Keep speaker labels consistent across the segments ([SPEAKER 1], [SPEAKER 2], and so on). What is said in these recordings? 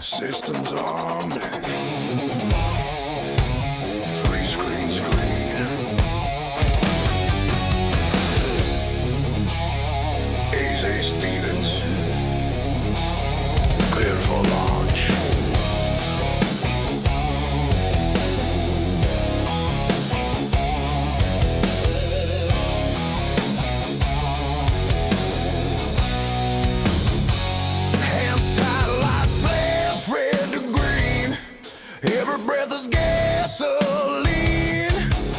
[SPEAKER 1] Systems on me. Three screens green. AZ Stevens. Cleared for launch. Hands tied, lights flash, red to green. Every breath is gasoline.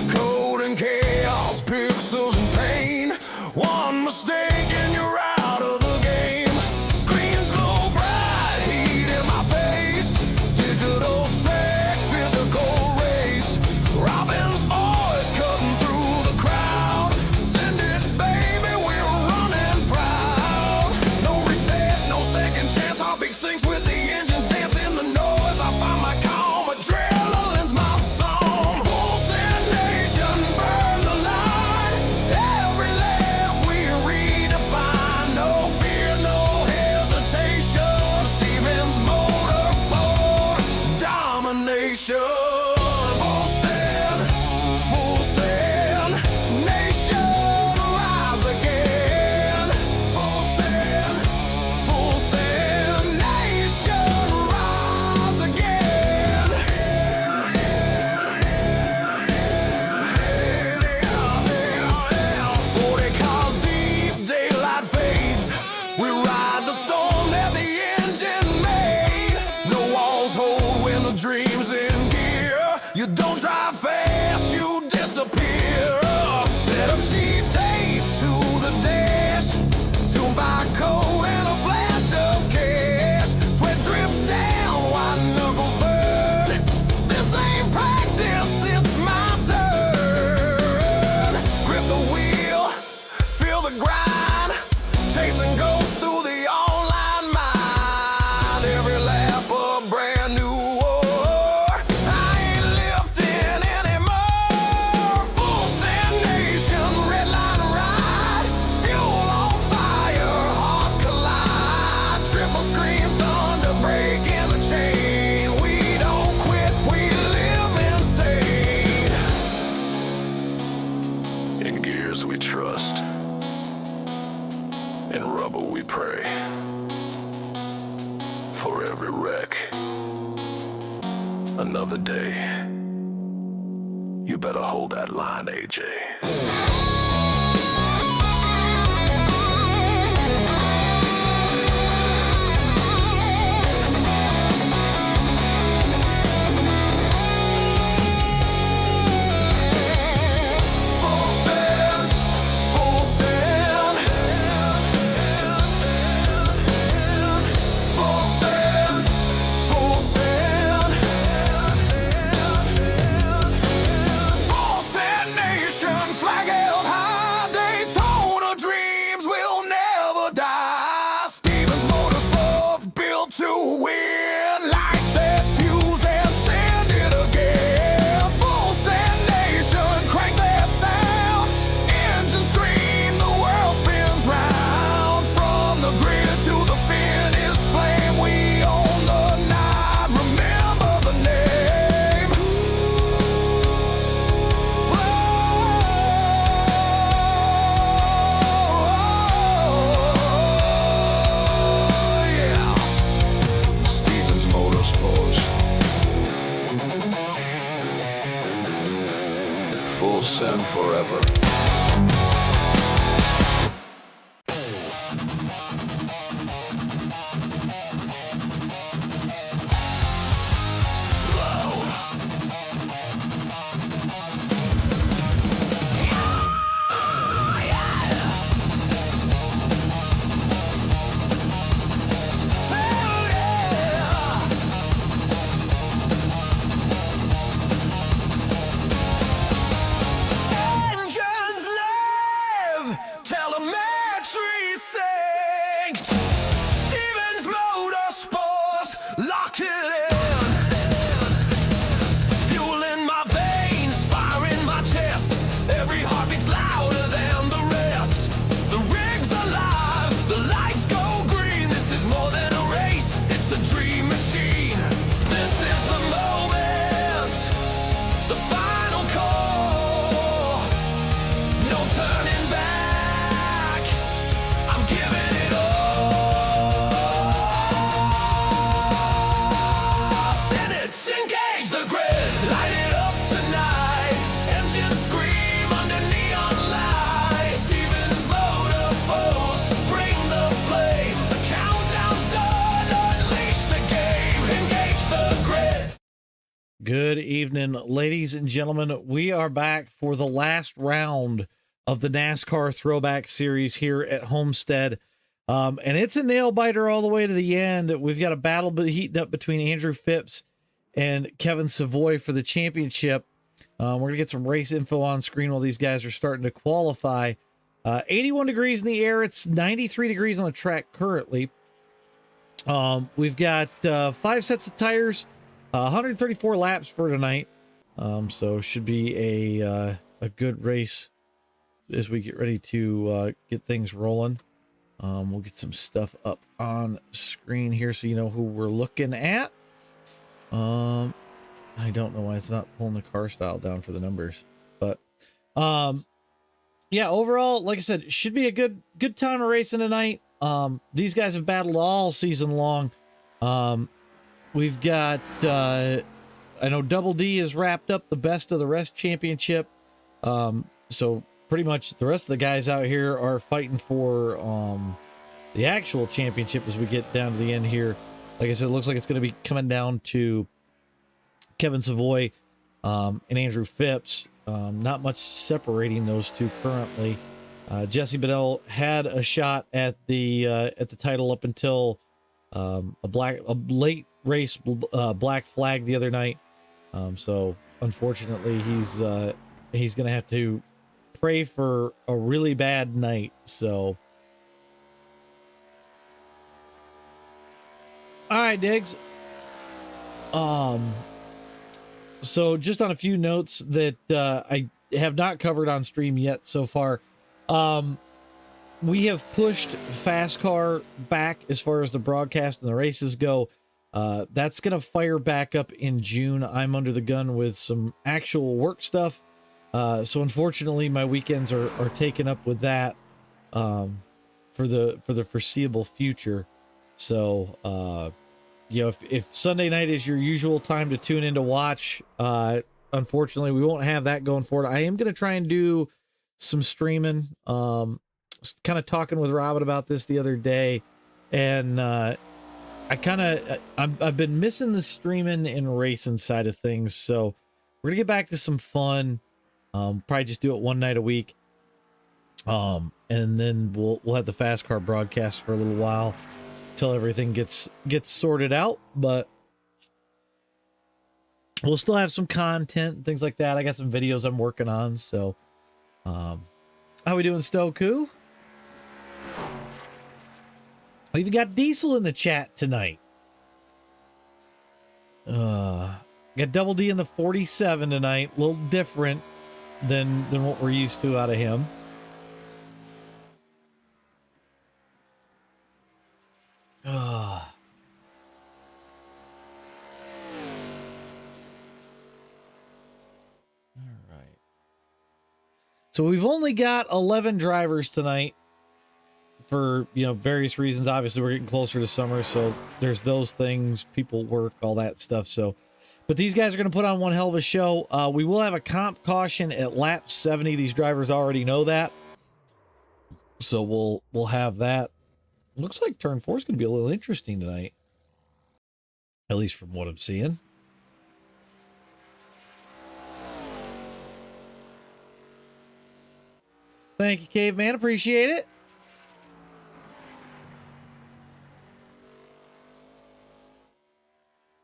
[SPEAKER 1] Code and chaos, pixels and pain. One mistake and you're out of the game. Screens glow bright, heat in my face. Digital track, physical race. Robin's voice cutting through the crowd. Send it, baby, we're running proud. No reset, no second chance. Heartbeat syncs with the engines, dancing the noise. I find my calm, adrenaline's my song. Full send nation, burn the line. Every lap we redefine. No fear, no hesitation. Stevens Motorsport, domination. Full send, nation, rise again. Full send, nation, rise again. 40 cars deep, daylight fades. We ride the storm that the engine made. No walls hold when the dream's in gear. You don't drive fast, you disappear. Set up sheet tape to the dash. Tuned by code and a flash of cash. Sweat drips down, white knuckles burn. This ain't practice, it's my turn. Grip the wheel, feel the grind. Chasing ghosts through the online mind. Every lap a brand new war. I ain't lifting anymore. Full send nation, red line ride. Fuel on fire, hearts collide. Triple screen thunder breaking the chain. We don't quit, we live insane. In gears we trust. In rubber we pray. For every wreck, another day. You better hold that line, AJ. Full send, full send. Full send, full send. Full send nation, flag held high. Daytona dreams will never die. Stevens Motorsports built to win. Light that fuse and send it again. Full send nation, crank that sound. Engine scream, the world spins round. From the grid to the finish flame, we own the night. Remember the name. Yeah. Stevens Motorsports. Full send forever. Engine
[SPEAKER 2] Good evening, ladies and gentlemen. We are back for the last round of the NASCAR Throwback Series here at Homestead. And it's a nail biter all the way to the end. We've got a battle heating up between Andrew Phipps and Kevin Savoy for the championship. We're going to get some race info on screen while these guys are starting to qualify. 81 degrees in the air. It's 93 degrees on the track currently. We've got 5 sets of tires, 134 laps for tonight. So should be a good race as we get ready to get things rolling. We'll get some stuff up on screen here so you know who we're looking at. I don't know why it's not pulling the car style down for the numbers, but yeah, overall, like I said, it should be a good time of racing tonight. These guys have battled all season long. We've got I know Double D has wrapped up the best of the rest championship. So pretty much the rest of the guys out here are fighting for the actual championship as we get down to the end here. Like I said, it looks like it's going to be coming down to Kevin Savoy and Andrew Phipps. Not much separating those two currently. Jesse Bedell had a shot at the title up until a late race black flag the other night. So unfortunately he's gonna have to pray for a really bad night. So all right, Diggs. So just on a few notes that I have not covered on stream yet so far. We have pushed Fast Car back as far as the broadcast and the races go. That's going to fire back up in June. I'm under the gun with some actual work stuff. So unfortunately my weekends are taken up with that, for the foreseeable future. So, you know, if Sunday night is your usual time to tune in to watch, unfortunately we won't have that going forward. I am going to try and do some streaming. Kind of talking with Robin about this the other day, and I've been missing the streaming and racing side of things. So we're gonna get back to some fun. Probably just do it one night a week. And then we'll have the Fast Car broadcast for a little while till everything gets sorted out, but we'll still have some content and things like that. I got some videos I'm working on. So how we doing, Stoku? We even got Diesel in the chat tonight. Got Double D in the 47 tonight. A little different than what we're used to out of him. All right. So we've only got 11 drivers tonight for, you know, various reasons. Obviously we're getting closer to summer, so there's those things, people work, all that stuff. So, but these guys are going to put on one hell of a show. We will have a comp caution at lap 70. These drivers already know that. So we'll have that. Looks like turn 4 is going to be a little interesting tonight. At least from what I'm seeing. Thank you, Caveman. Appreciate it.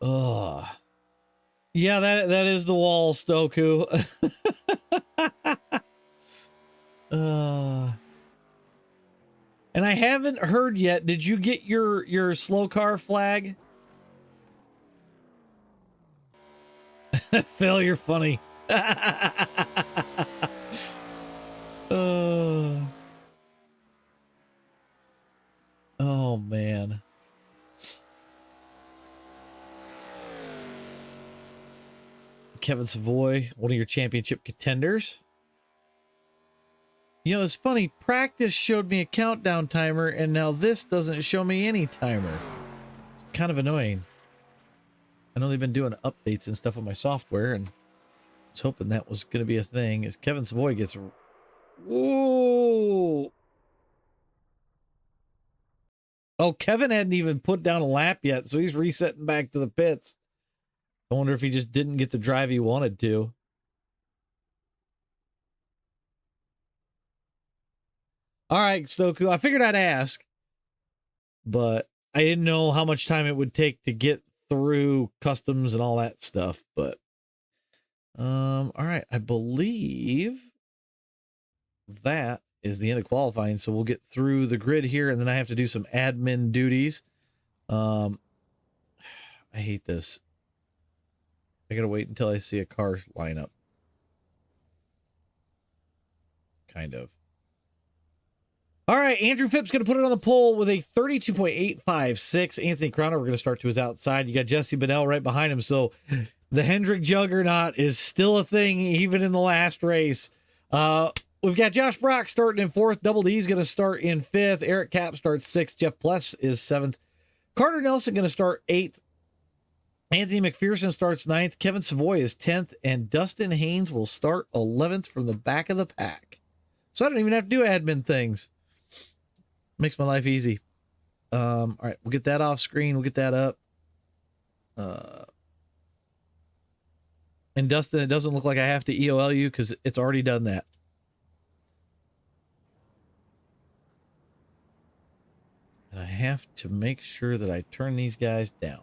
[SPEAKER 2] Oh, yeah, that is the wall, Stoku. And I haven't heard yet. Did you get your slow car flag? Phil, you're funny. Oh man. Kevin Savoy, one of your championship contenders. You know, it's funny, practice showed me a countdown timer, and now this doesn't show me any timer. It's kind of annoying. I know they've been doing updates and stuff on my software, and I was hoping that was going to be a thing. As Kevin Savoy gets... Whoa! Oh, Kevin hadn't even put down a lap yet, so he's resetting back to the pits. I wonder if he just didn't get the drive he wanted to. All right, Stoku, I figured I'd ask, but I didn't know how much time it would take to get through customs and all that stuff. But all right, I believe that is the end of qualifying. So we'll get through the grid here, and then I have to do some admin duties. I hate this. I gotta wait until I see a car line up. Kind of. All right, Andrew Phipps going to put it on the pole with a 32.856. Anthony Crowner, we're going to start to his outside. You got Jesse Bedell right behind him. So the Hendrick juggernaut is still a thing, even in the last race. We've got Josh Brock starting in 4th. Double D is going to start in 5th. Eric Kapp starts 6th. Jeff Pless is 7th. Carter Nelson going to start 8th. Anthony McPherson starts 9th. Kevin Savoy is 10th. And Dustin Haynes will start 11th from the back of the pack. So I don't even have to do admin things. Makes my life easy. All right, we'll get that off screen. We'll get that up. And Dustin, it doesn't look like I have to EOL you because it's already done that. And I have to make sure that I turn these guys down.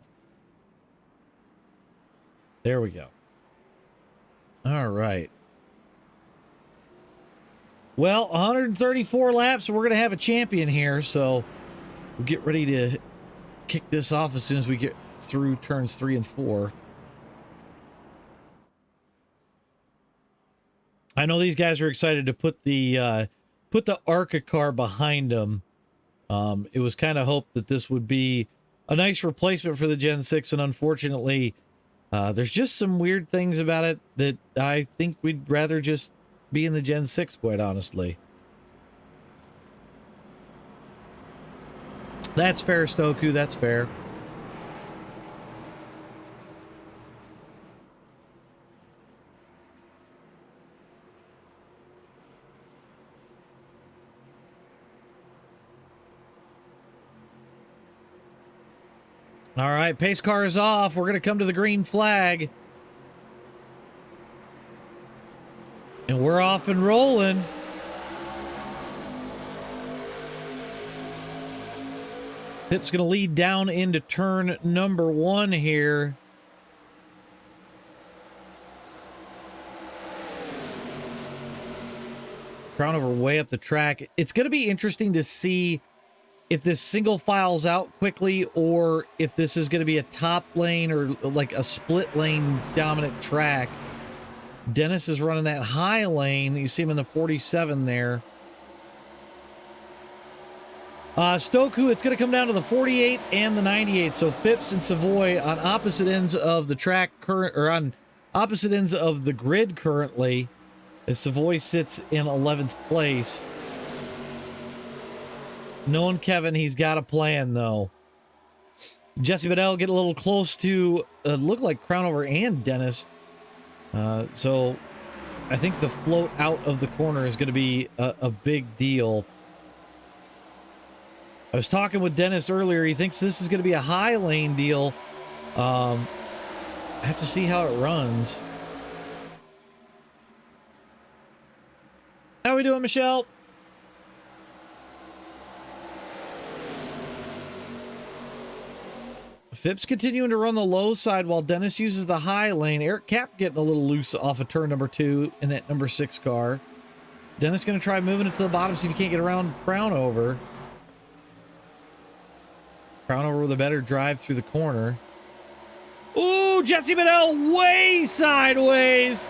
[SPEAKER 2] There we go. All right. Well, 134 laps, we're going to have a champion here, so we'll get ready to kick this off as soon as we get through turns 3 and 4. I know these guys are excited to put the ARCA car behind them. It was kind of hoped that this would be a nice replacement for the Gen 6, and unfortunately, there's just some weird things about it that I think we'd rather just be in the Gen 6, quite honestly. That's fair, Stoku. That's fair. All right, pace car is off. We're going to come to the green flag. And we're off and rolling. Pip's going to lead down into turn number 1 here. Crown over way up the track. It's going to be interesting to see if this single files out quickly or if this is going to be a top lane or like a split lane dominant track. Dennis is running that high lane. You see him in the 47 there. Stoku, it's going to come down to the 48 and the 98. So Phipps and Savoy on opposite ends of the track on opposite ends of the grid currently, as Savoy sits in 11th place. Knowing Kevin, he's got a plan though. Jesse Bedell get a little close to look like Crownover and Dennis. So I think the float out of the corner is going to be a big deal. I was talking with Dennis earlier. He thinks this is going to be a high lane deal. I have to see how it runs. How we doing, Michelle? Phipps continuing to run the low side while Dennis uses the high lane. Eric Kapp getting a little loose off of turn number 2 in that number 6 car. Dennis going to try moving it to the bottom, see if he can't get around Crownover. Crownover with a better drive through the corner. Ooh, Jesse Bedell way sideways.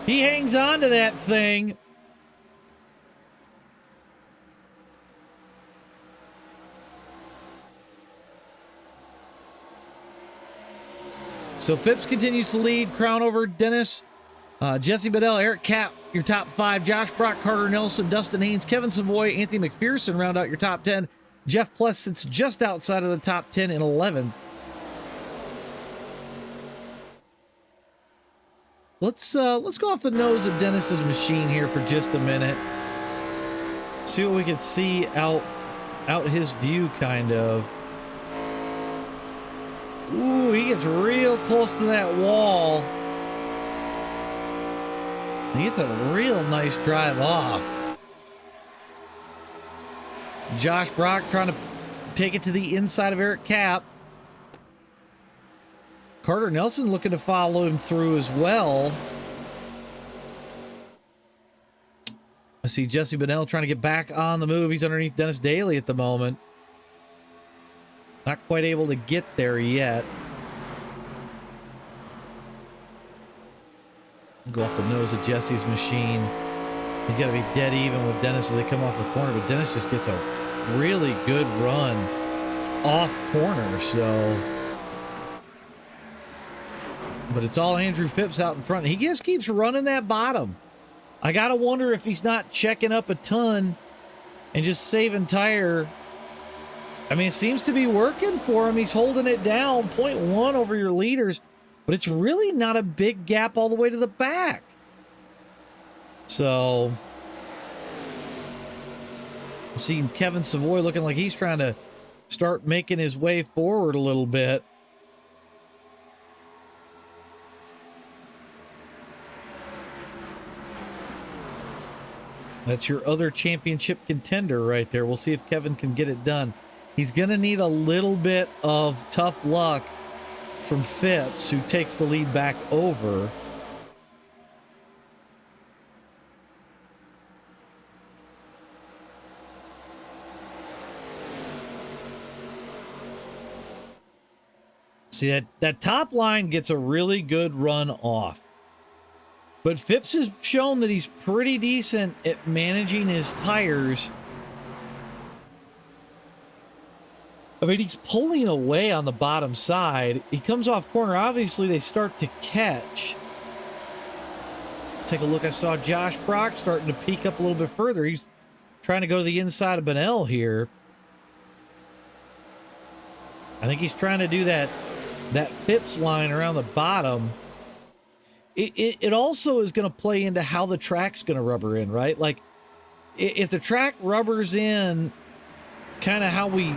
[SPEAKER 2] He hangs on to that thing. So Phipps continues to lead. Crownover, Dennis, Jesse Bedell, Eric Kapp, your top 5. Josh Brock, Carter Nelson, Dustin Haynes, Kevin Savoy, Anthony McPherson round out your top 10. Jeff Pless sits just outside of the top 10 in 11th. Let's go off the nose of Dennis's machine here for just a minute. See what we can see out his view, kind of. Ooh, he gets real close to that wall. He gets a real nice drive off. Josh Brock trying to take it to the inside of Eric Cap. Carter Nelson looking to follow him through as well. I see Jesse Bennell trying to get back on the move. He's underneath Dennis Daly at the moment. Not quite able to get there yet. Go off the nose of Jesse's machine. He's got to be dead even with Dennis as they come off the corner, but Dennis just gets a really good run off corner, so. But it's all Andrew Phipps out in front. He just keeps running that bottom. I got to wonder if he's not checking up a ton and just saving tire. I mean, it seems to be working for him. He's holding it down 0.1 over your leaders, but it's really not a big gap all the way to the back. So, seeing Kevin Savoy looking like he's trying to start making his way forward a little bit. That's your other championship contender right there. We'll see if Kevin can get it done. He's going to need a little bit of tough luck from Phipps, who takes the lead back over. See, that top line gets a really good run off. But Phipps has shown that he's pretty decent at managing his tires. I mean, he's pulling away on the bottom side. He comes off corner. Obviously, they start to catch. Take a look. I saw Josh Brock starting to peek up a little bit further. He's trying to go to the inside of Bennell here. I think he's trying to do that Phipps line around the bottom. It also is going to play into how the track's going to rubber in, right? Like, if the track rubbers in kind of how we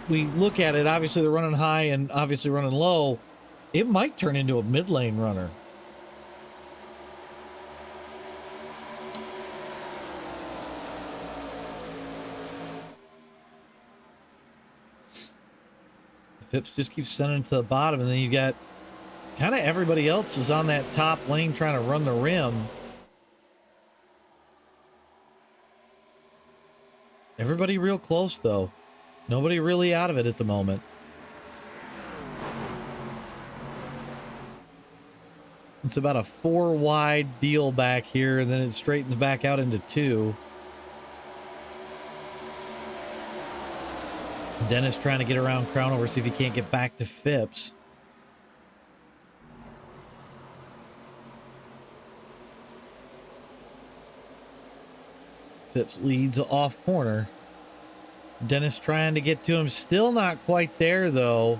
[SPEAKER 2] look at it, obviously they're running high and obviously running low, it might turn into a mid-lane runner. Phipps just keeps sending it to the bottom, and then you got kind of everybody else is on that top lane trying to run the rim. Everybody real close, though. Nobody really out of it at the moment. It's about a 4 wide deal back here, and then it straightens back out into 2. Dennis trying to get around Crownover, see if he can't get back to Phipps. Phipps leads off corner. Dennis trying to get to him. Still not quite there, though.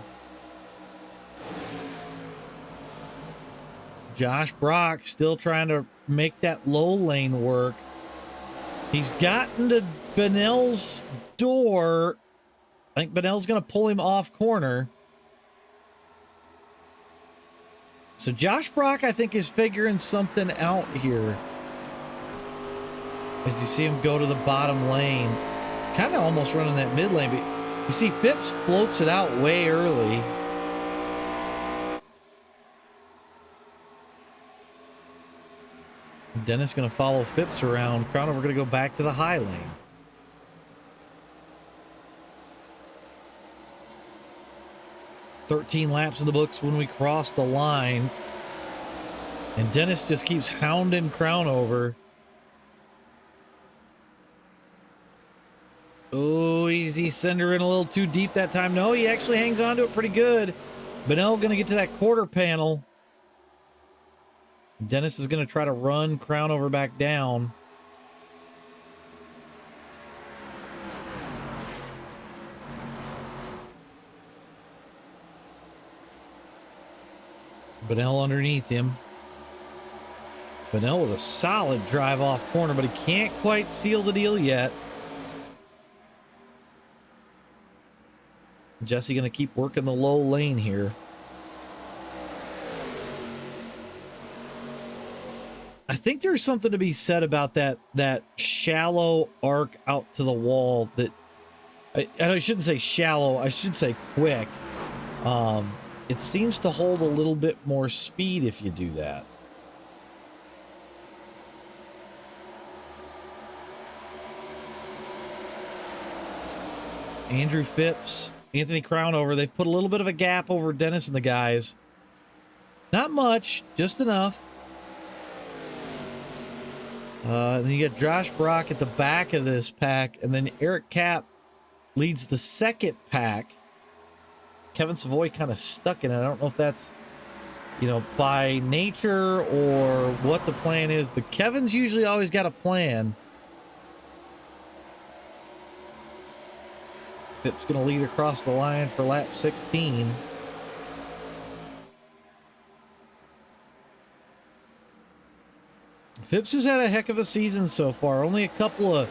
[SPEAKER 2] Josh Brock still trying to make that low lane work. He's gotten to Bennell's door. I think Bennell's going to pull him off corner. So Josh Brock, I think, is figuring something out here. As you see him go to the bottom lane. Kind of almost running that mid lane, but you see Phipps floats it out way early. Dennis going to follow Phipps around. Crownover going to go back to the high lane. "13 laps in the books when we cross the line." And Dennis just keeps hounding Crownover. Oh, easy sender in a little too deep that time. No, he actually hangs on to it pretty good. Bennell going to get to that quarter panel. Dennis is going to try to run Crownover back down. Bennell underneath him. Bennell with a solid drive off corner, but he can't quite seal the deal yet. Jesse going to keep working the low lane here. I think there's something to be said about that shallow arc out to the wall. That I shouldn't say shallow, I should say quick. It seems to hold a little bit more speed if you do that. Andrew Phipps, Anthony Crownover, they've put a little bit of a gap over Dennis and the guys. Not much, just enough. Then you got Josh Brock at the back of this pack, and then Eric Kapp leads the second pack. Kevin Savoy kind of stuck in it. I don't know if that's, by nature or what the plan is, but Kevin's usually always got a plan. Phipps going to lead across the line for lap 16. Phipps has had a heck of a season so far. Only a couple of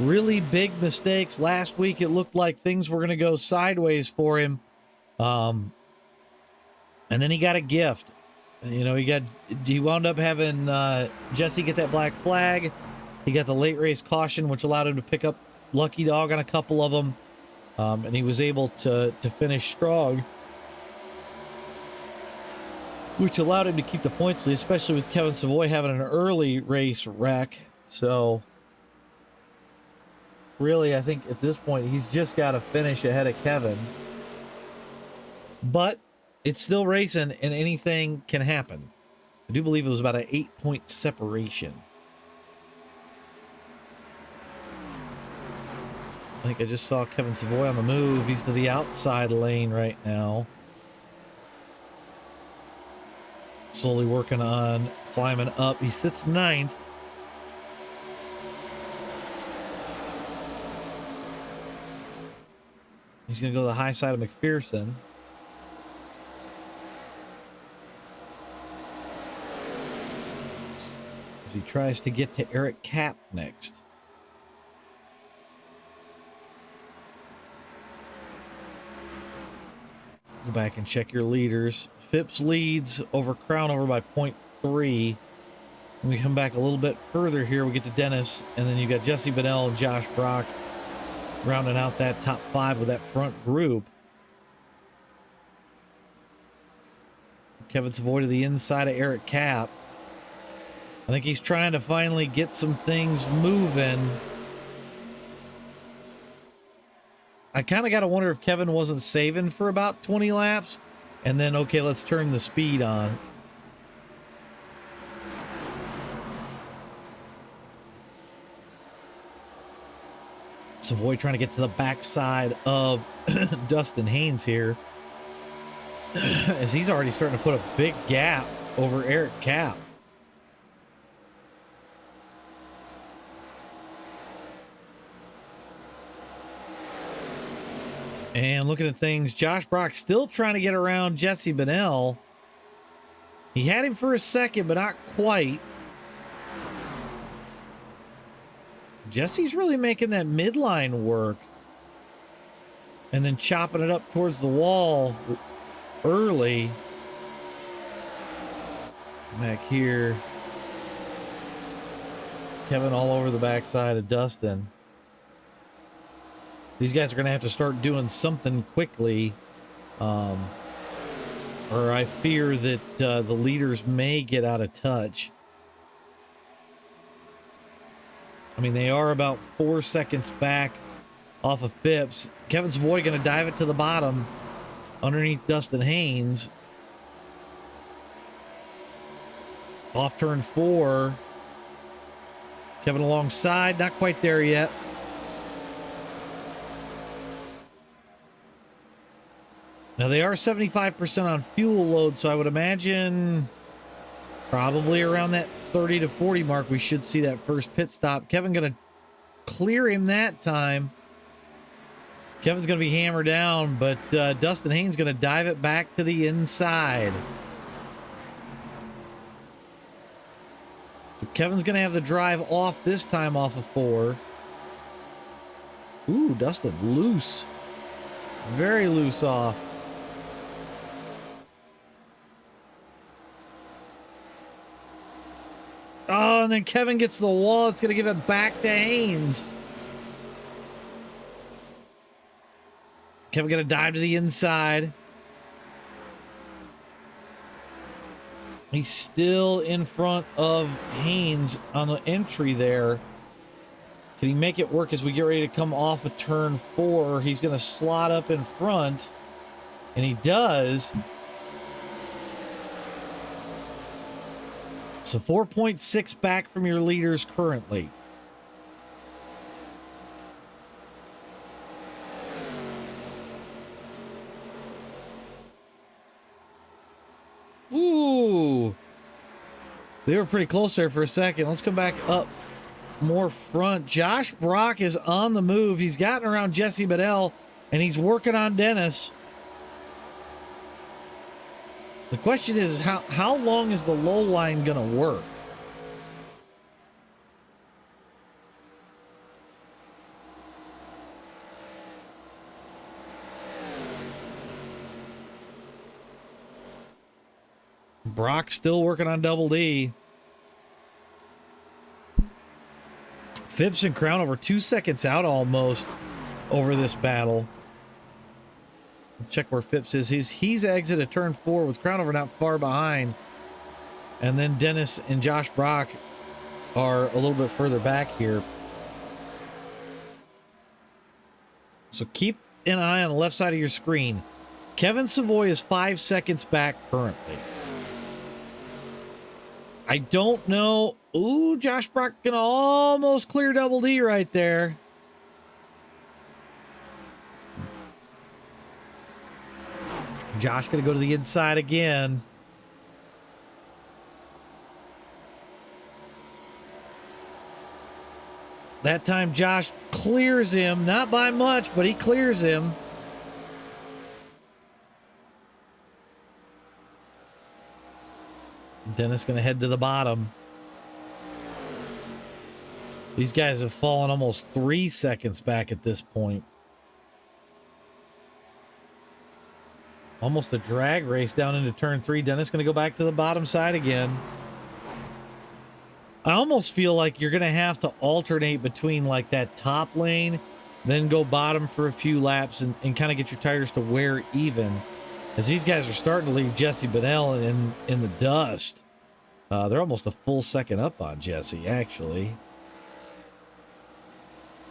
[SPEAKER 2] really big mistakes. Last week, it looked like things were going to go sideways for him. And then he got a gift. He wound up having Jesse get that black flag. He got the late race caution, which allowed him to pick up Lucky Dog on a couple of them. And he was able to finish strong, which allowed him to keep the points lead, especially with Kevin Savoy having an early race wreck. So really, I think at this point, he's just got to finish ahead of Kevin. But it's still racing, and anything can happen. I do believe it was about an 8-point separation. I think I just saw Kevin Savoy on the move. He's to the outside lane right now. Slowly working on climbing up. He sits 9th. He's going to go to the high side of McPherson. As he tries to get to Eric Kapp next. Go back and check your leaders. Phipps leads over Crownover by 0.3. When we come back a little bit further here, we get to Dennis, and then you got Jesse Bennell and Josh Brock rounding out that top 5 with that front group. Kevin Savoy to the inside of Eric Kapp. I think he's trying to finally get some things moving. I kind of got to wonder if Kevin wasn't saving for about 20 laps and then, okay, let's turn the speed on. Savoy trying to get to the backside of Dustin Haynes here, as he's already starting to put a big gap over Eric Kapp. And looking at things, Josh Brock still trying to get around Jesse Bennell. He had him for a second, but not quite. Jesse's really making that midline work. And then chopping it up towards the wall early. Back here. Kevin all over the backside of Dustin. These guys are going to have to start doing something quickly. Or I fear that the leaders may get out of touch. I mean, they are about 4 seconds back off of Phipps. Kevin Savoy going to dive it to the bottom underneath Dustin Haynes. Off turn 4. Kevin alongside, not quite there yet. Now, they are 75% on fuel load, so I would imagine probably around that 30 to 40 mark, we should see that first pit stop. Kevin going to clear him that time. Kevin's going to be hammered down, but Dustin Haynes going to dive it back to the inside. So Kevin's going to have the drive off this time off of 4. Ooh, Dustin loose. Very loose off. Oh, and then Kevin gets the wall. It's going to give it back to Haynes. Kevin going to dive to the inside. He's still in front of Haynes on the entry there. Can he make it work as we get ready to come off of turn 4? He's going to slot up in front, and he does. So 4.6 back from your leaders currently. Ooh. They were pretty close there for a second. Let's come back up more front. Josh Brock is on the move. He's gotten around Jesse Bedell, and he's working on Dennis. The question is, how long is the low line going to work? Brock still working on Double D. Phipps and Crown over 2 seconds out almost over this battle. Check where Phipps is. He's exited turn 4 with Crownover not far behind. And then Dennis and Josh Brock are a little bit further back here. So keep an eye on the left side of your screen. Kevin Savoy is 5 seconds back currently. I don't know. Ooh, Josh Brock gonna almost clear Double D right there. Josh gonna go to the inside again. That time Josh clears him, not by much, but he clears him. Dennis gonna head to the bottom. These guys have fallen almost 3 seconds back at this point. Almost a drag race down into turn 3. Dennis going to go back to the bottom side again. I almost feel like you're going to have to alternate between like that top lane, then go bottom for a few laps and kind of get your tires to wear even. As these guys are starting to leave Jesse Bedell in the dust. They're almost a full second up on Jesse, actually.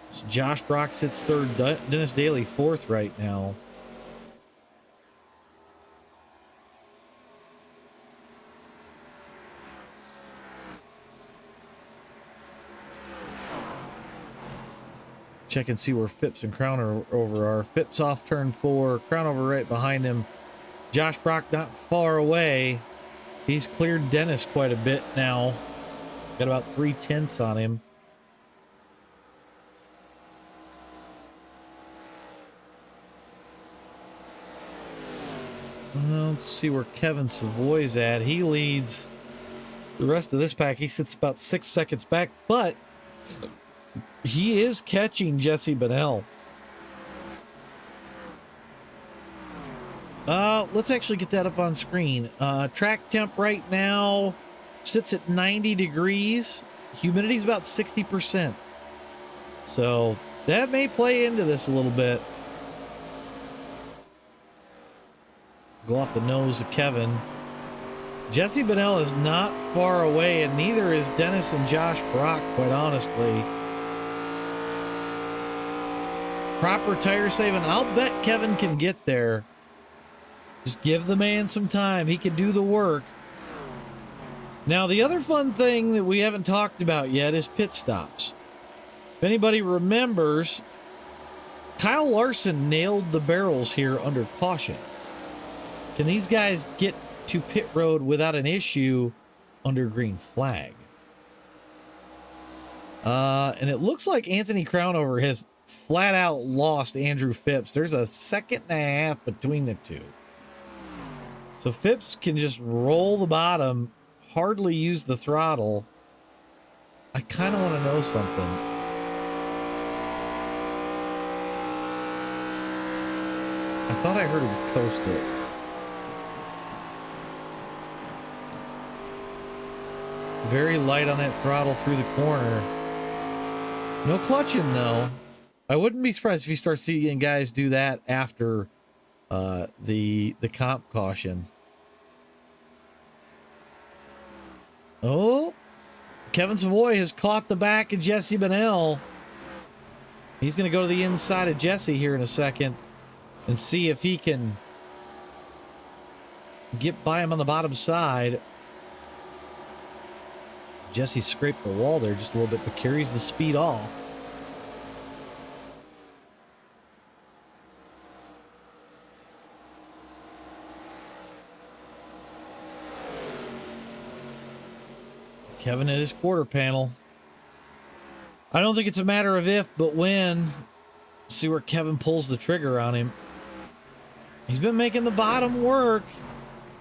[SPEAKER 2] So Josh Brock sits third. Dennis Daly fourth right now. Check and see where Phipps and Crownover are. Phipps off turn 4. Crownover right behind him. Josh Brock not far away. He's cleared Dennis quite a bit now. Got about 3/10 on him. Let's see where Kevin Savoy's at. He leads the rest of this pack. He sits about 6 seconds back, but he is catching Jesse Bedell. Let's actually get that up on screen. Track temp right now sits at 90 degrees. Humidity's about 60%. So that may play into this a little bit. Go off the nose of Kevin. Jesse Bedell is not far away, and neither is Dennis and Josh Brock, quite honestly. Proper tire saving. I'll bet Kevin can get there. Just give the man some time. He can do the work. Now, the other fun thing that we haven't talked about yet is pit stops. If anybody remembers, Kyle Larson nailed the barrels here under caution. Can these guys get to pit road without an issue under green flag? And it looks like Anthony Crownover has flat out lost Andrew Phipps. There's a second and a half between the two. So Phipps can just roll the bottom, hardly use the throttle. I kind of want to know something. I thought I heard him coast it. Very light on that throttle through the corner. No clutching though. I wouldn't be surprised if you start seeing guys do that after the comp caution. Oh, Kevin Savoy has caught the back of Jesse Bennell. He's going to go to the inside of Jesse here in a second and see if he can get by him on the bottom side. Jesse scraped the wall there just a little bit, but carries the speed off. Kevin at his quarter panel. I don't think it's a matter of if, but when. See where Kevin pulls the trigger on him. He's been making the bottom work.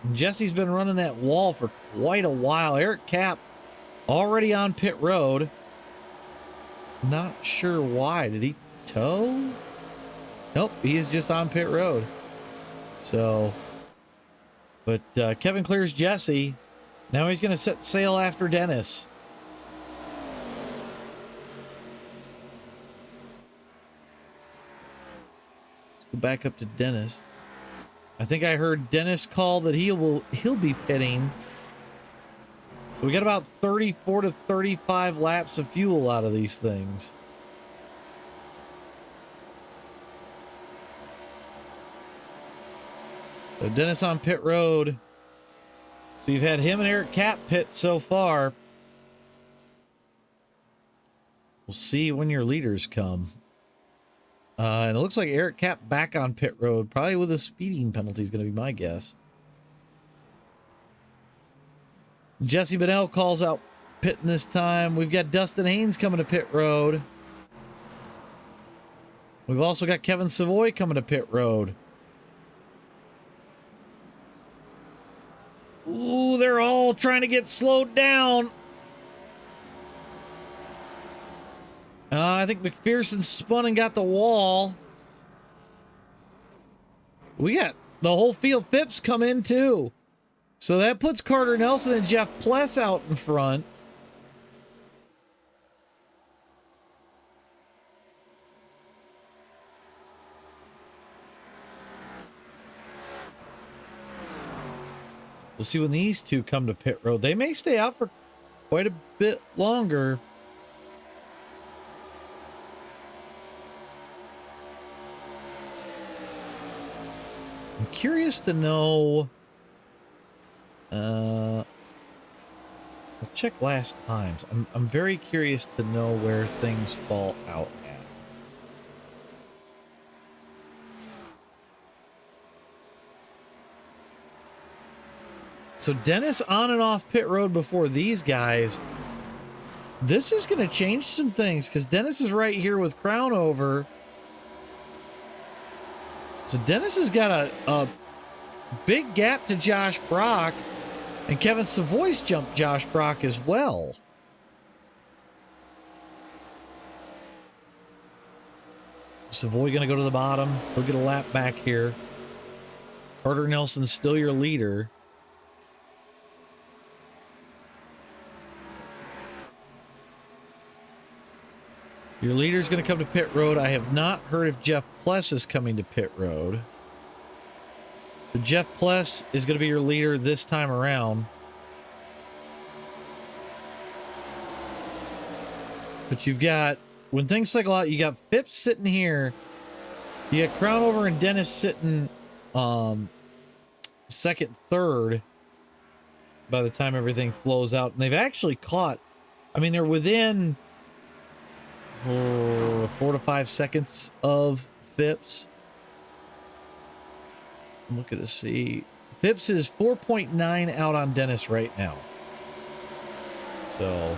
[SPEAKER 2] And Jesse's been running that wall for quite a while. Eric Cap already on pit road. Not sure why. Did he tow? Nope, he is just on pit road. So, but Kevin clears Jesse. Now he's going to set sail after Dennis. Let's go back up to Dennis. I think I heard Dennis call that he'll be pitting. So we got about 34 to 35 laps of fuel out of these things. So Dennis on pit road. So you've had him and Eric Cap pit so far. We'll see when your leaders come. And it looks like Eric Cap back on pit road, probably with a speeding penalty is going to be my guess. Jesse Bennell calls out pitting this time. We've got Dustin Haynes coming to pit road. We've also got Kevin Savoy coming to pit road. Ooh, they're all trying to get slowed down. I think McPherson spun and got the wall. We got the whole field. Phipps come in too. So that puts Carter Nelson and Jeff Pless out in front. We'll see when these two come to pit road. They may stay out for quite a bit longer. I'm curious to know. I'll check last times. I'm very curious to know where things fall out at. So Dennis on and off pit road before these guys. This is going to change some things because Dennis is right here with Crown over. So Dennis has got a big gap to Josh Brock, and Kevin Savoy's jumped Josh Brock as well. Savoy going to go to the bottom. He'll get a lap back here. Carter Nelson's still your leader. Your leader's going to come to pit road. I have not heard if Jeff Pless is coming to pit road. So Jeff Pless is going to be your leader this time around. But you've got, when things cycle out, you got Phipps sitting here. You got Crown over and Dennis sitting second, third by the time everything flows out. And they've actually caught, I mean, they're within 4 to 5 seconds of Phipps. Look at to see. Phipps is 4.9 out on Dennis right now. So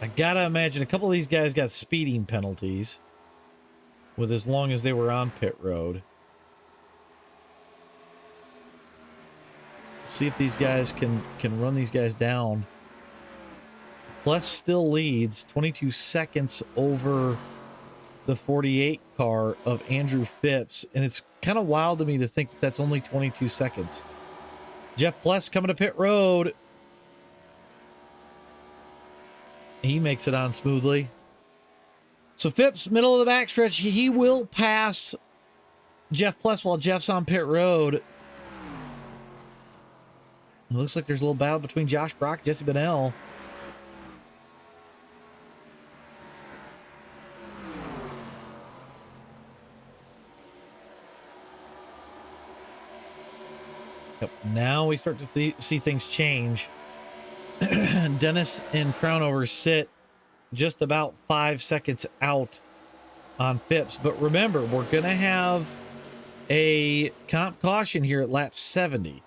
[SPEAKER 2] I gotta imagine a couple of these guys got speeding penalties with as long as they were on pit road. see if these guys can run these guys down. Plus still leads 22 seconds over the 48 car of Andrew Phipps, and it's kind of wild to me to think that that's only 22 seconds. Jeff Pless coming to pit road. He makes it on smoothly. So Phipps, middle of the backstretch, he will pass Jeff Pless while Jeff's on pit road. It looks like there's a little battle between Josh Brock and Jesse Bennell. Yep. Now we start to see things change. Dennis and Crownover sit just about 5 seconds out on Phipps. But remember, we're going to have a comp caution here at lap 70.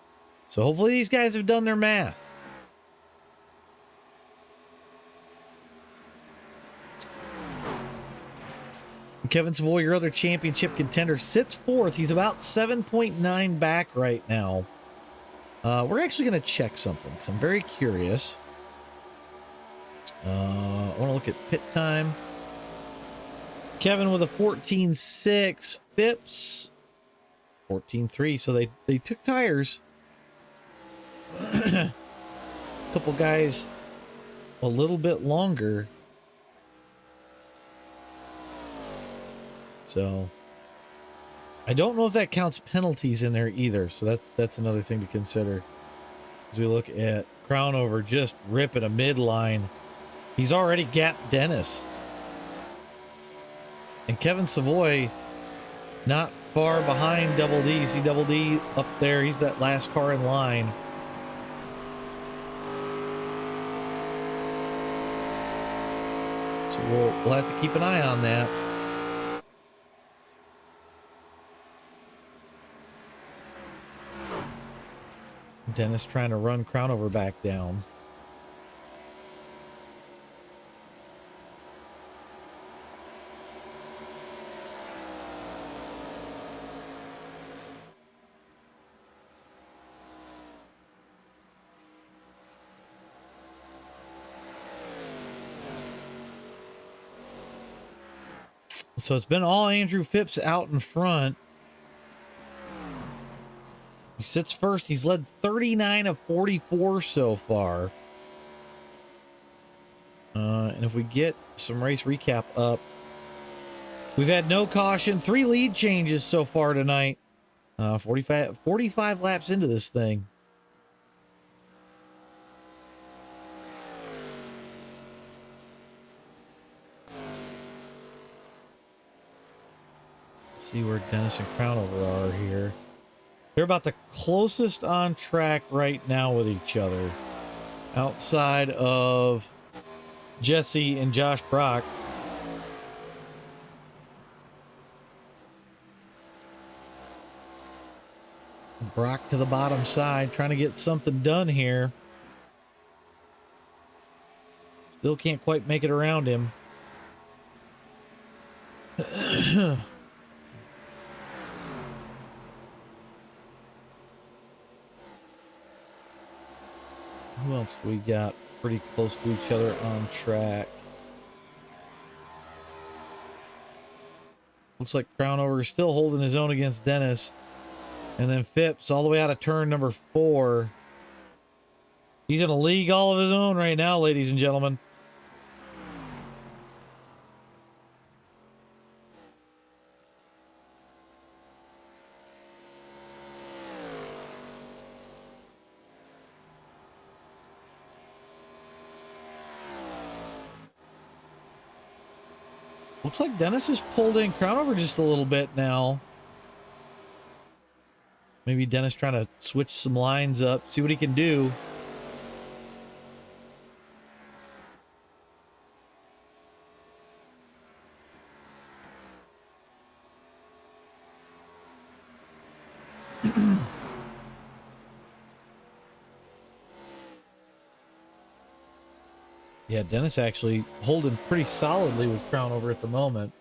[SPEAKER 2] So hopefully these guys have done their math. Kevin Savoy, your other championship contender, sits fourth. He's about 7.9 back right now. We're actually going to check something because I'm very curious. I want to look at pit time. Kevin with a 14.6. Phipps 14.3. So they took tires. A couple guys a little bit longer. So I don't know if that counts penalties in there either. So that's another thing to consider as we look at Crownover just ripping a midline. He's already gapped Dennis. And Kevin Savoy not far behind Double D. You see Double D up there. He's that last car in line. So we'll have to keep an eye on that. Dennis trying to run Crownover back down. So it's been all Andrew Phipps out in front. He sits first. He's led 39 of 44 so far. And if we get some race recap up, we've had no caution, 3 lead changes so far tonight. 45 laps into this thing. Let's see where Dennis and Crownover are here. They're about the closest on track right now with each other, outside of Jesse and Josh Brock. Brock to the bottom side, trying to get something done here. Still can't quite make it around him. Who else we got pretty close to each other on track? Looks like Crownover is still holding his own against Dennis. And then Phipps all the way out of turn number 4. He's in a league all of his own right now, ladies and gentlemen. Looks like Dennis has pulled in Crownover just a little bit now. Maybe Dennis trying to switch some lines up, see what he can do. Yeah, Dennis actually holding pretty solidly with Crownover at the moment.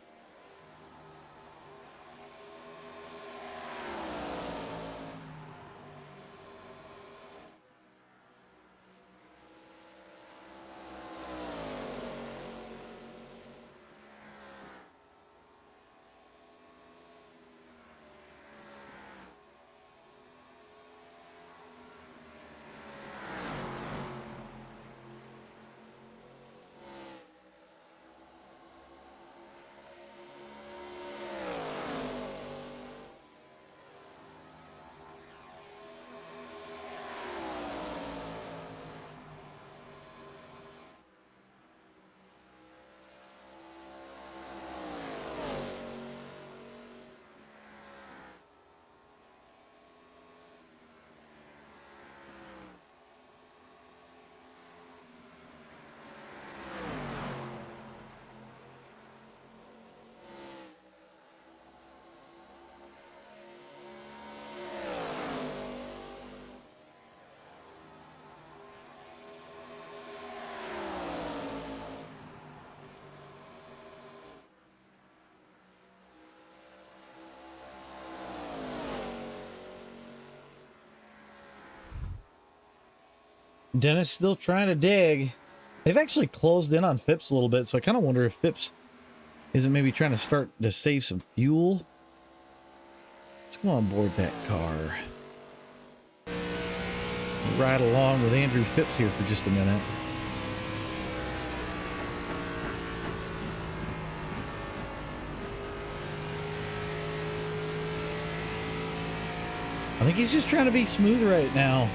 [SPEAKER 2] Dennis still trying to dig. They've actually closed in on Phipps a little bit, so I kind of wonder if Phipps isn't maybe trying to start to save some fuel. Let's go on board that car. We'll ride along with Andrew Phipps here for just a minute. I think he's just trying to be smooth right now.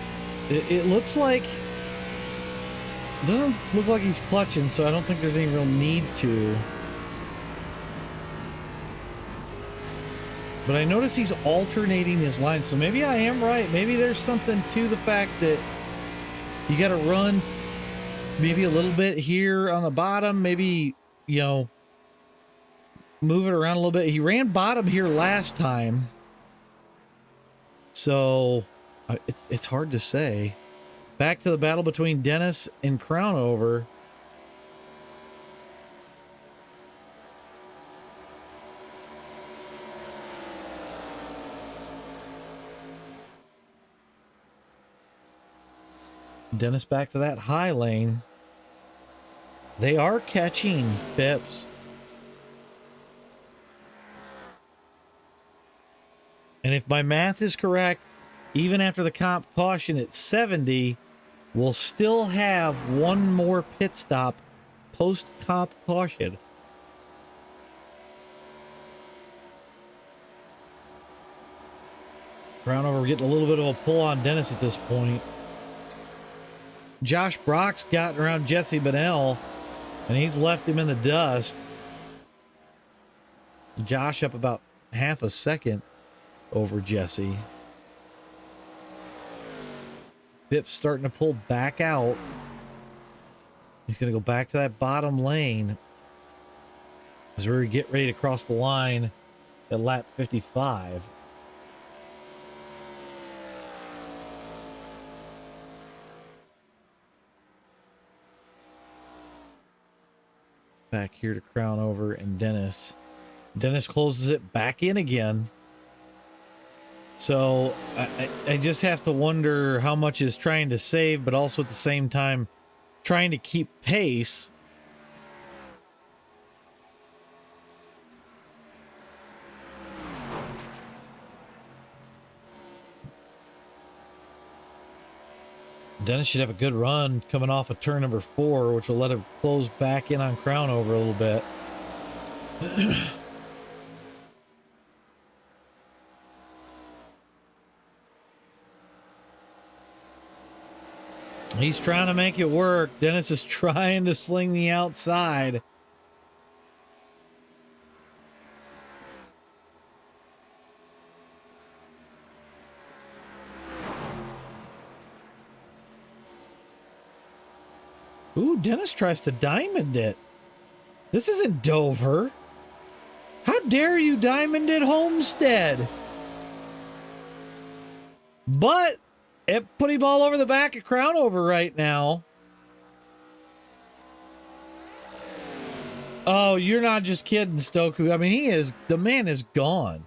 [SPEAKER 2] It looks like... Doesn't look like he's clutching, so I don't think there's any real need to. But I notice he's alternating his lines, so maybe I am right. Maybe there's something to the fact that you got to run maybe a little bit here on the bottom, maybe, you know, move it around a little bit. He ran bottom here last time, so it's hard to say. Back to the battle between Dennis and Crownover. Dennis back to that high lane. They are catching Phipps. And if my math is correct, even after the comp caution at 70, we'll still have one more pit stop post comp caution. Crownover getting a little bit of a pull on Dennis at this point. Josh Brock's gotten around Jesse Bennell, and he's left him in the dust. Josh up about half a second over Jesse. Phipps starting to pull back out. He's going to go back to that bottom lane as we get ready to cross the line at lap 55. Back here to Crownover and Dennis. Dennis closes it back in again. So I just have to wonder how much is trying to save, but also at the same time trying to keep pace. Dennis should have a good run coming off of turn number 4, which will let him close back in on Crownover a little bit. He's trying to make it work. Dennis is trying to sling the outside. Ooh, Dennis tries to diamond it. This isn't Dover. How dare you diamond it Homestead? But it put him all over the back of Crownover right now. Oh, you're not just kidding, Stoku. I mean, the man is gone.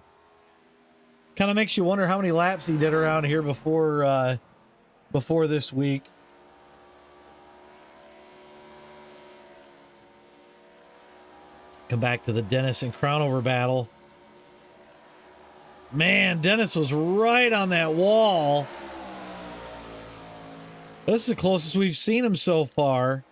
[SPEAKER 2] Kind of makes you wonder how many laps he did around here before this week. Come back to the Dennis and Crownover battle. Man, Dennis was right on that wall. This is the closest we've seen him so far.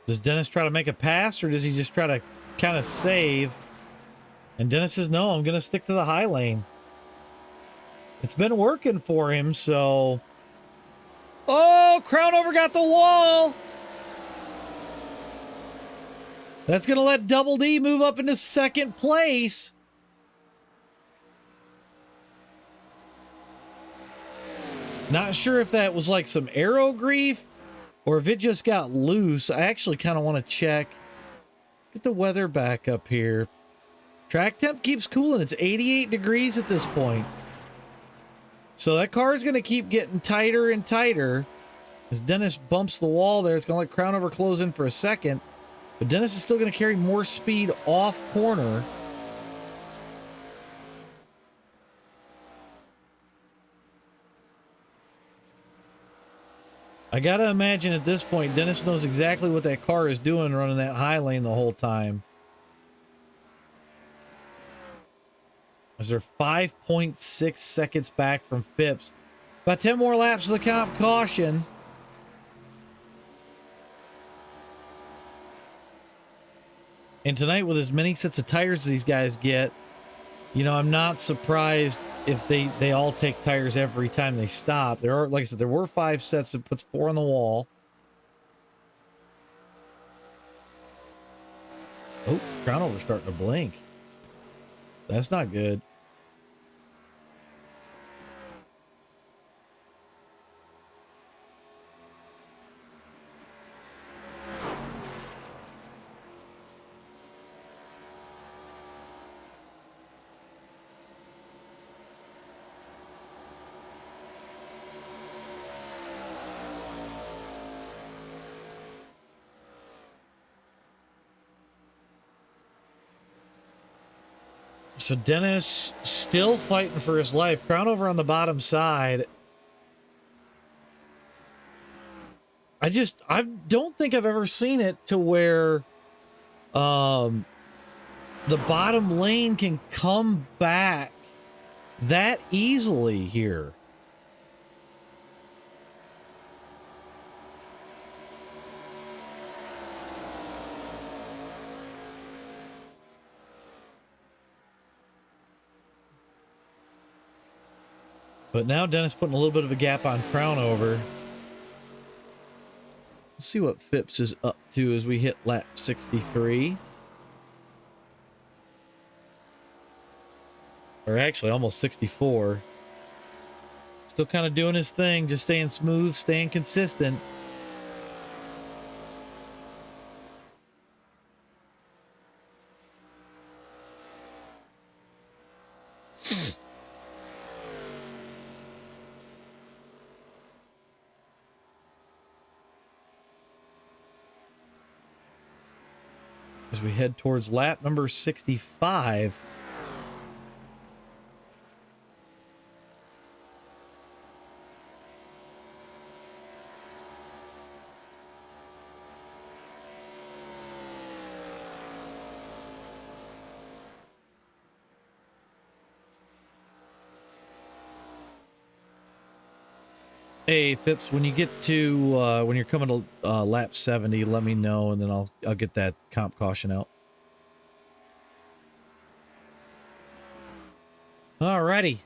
[SPEAKER 2] Does Dennis try to make a pass, or does he just try to kind of save? And Dennis says, no, I'm going to stick to the high lane. It's been working for him, so... Oh, Crownover got the wall. That's going to let Double D move up into second place. Not sure if that was like some aero grief or if it just got loose. I actually kind of want to check. Get the weather back up here. Track temp keeps cooling. It's 88 degrees at this point. So that car is going to keep getting tighter and tighter. As Dennis bumps the wall there, it's going to let Crownover close in for a second. But Dennis is still going to carry more speed off corner. I got to imagine at this point, Dennis knows exactly what that car is doing running that high lane the whole time. As they're 5.6 seconds back from Phipps. About 10 more laps of the comp caution. And tonight, with as many sets of tires as these guys get, you know, I'm not surprised if they all take tires every time they stop. There are, like I said, there were 5 sets that puts 4 on the wall. Oh, Crownover's starting to blink. That's not good. So Dennis still fighting for his life. Crownover on the bottom side. I don't think I've ever seen it to where the bottom lane can come back that easily here. But now Dennis putting a little bit of a gap on Crownover. Let's see what Phipps is up to as we hit lap 63. Or actually almost 64. Still kind of doing his thing, just staying smooth, staying consistent. As we head towards lap number 65. Hey Phipps, when you get to when you're coming to lap 70, let me know, and then I'll get that comp caution out. Alrighty,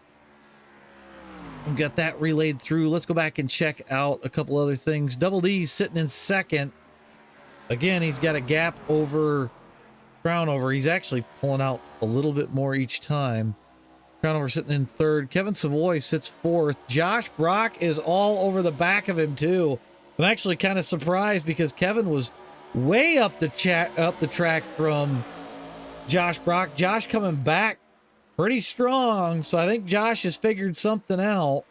[SPEAKER 2] we've got that relayed through. Let's go back and check out a couple other things. Double D's sitting in second. Again, he's got a gap over Crownover. He's actually pulling out a little bit more each time. Crownover sitting in third. Kevin Savoy sits fourth. Josh Brock is all over the back of him too. I'm actually kind of surprised because Kevin was way up the track from Josh Brock. Josh coming back pretty strong, so I think Josh has figured something out.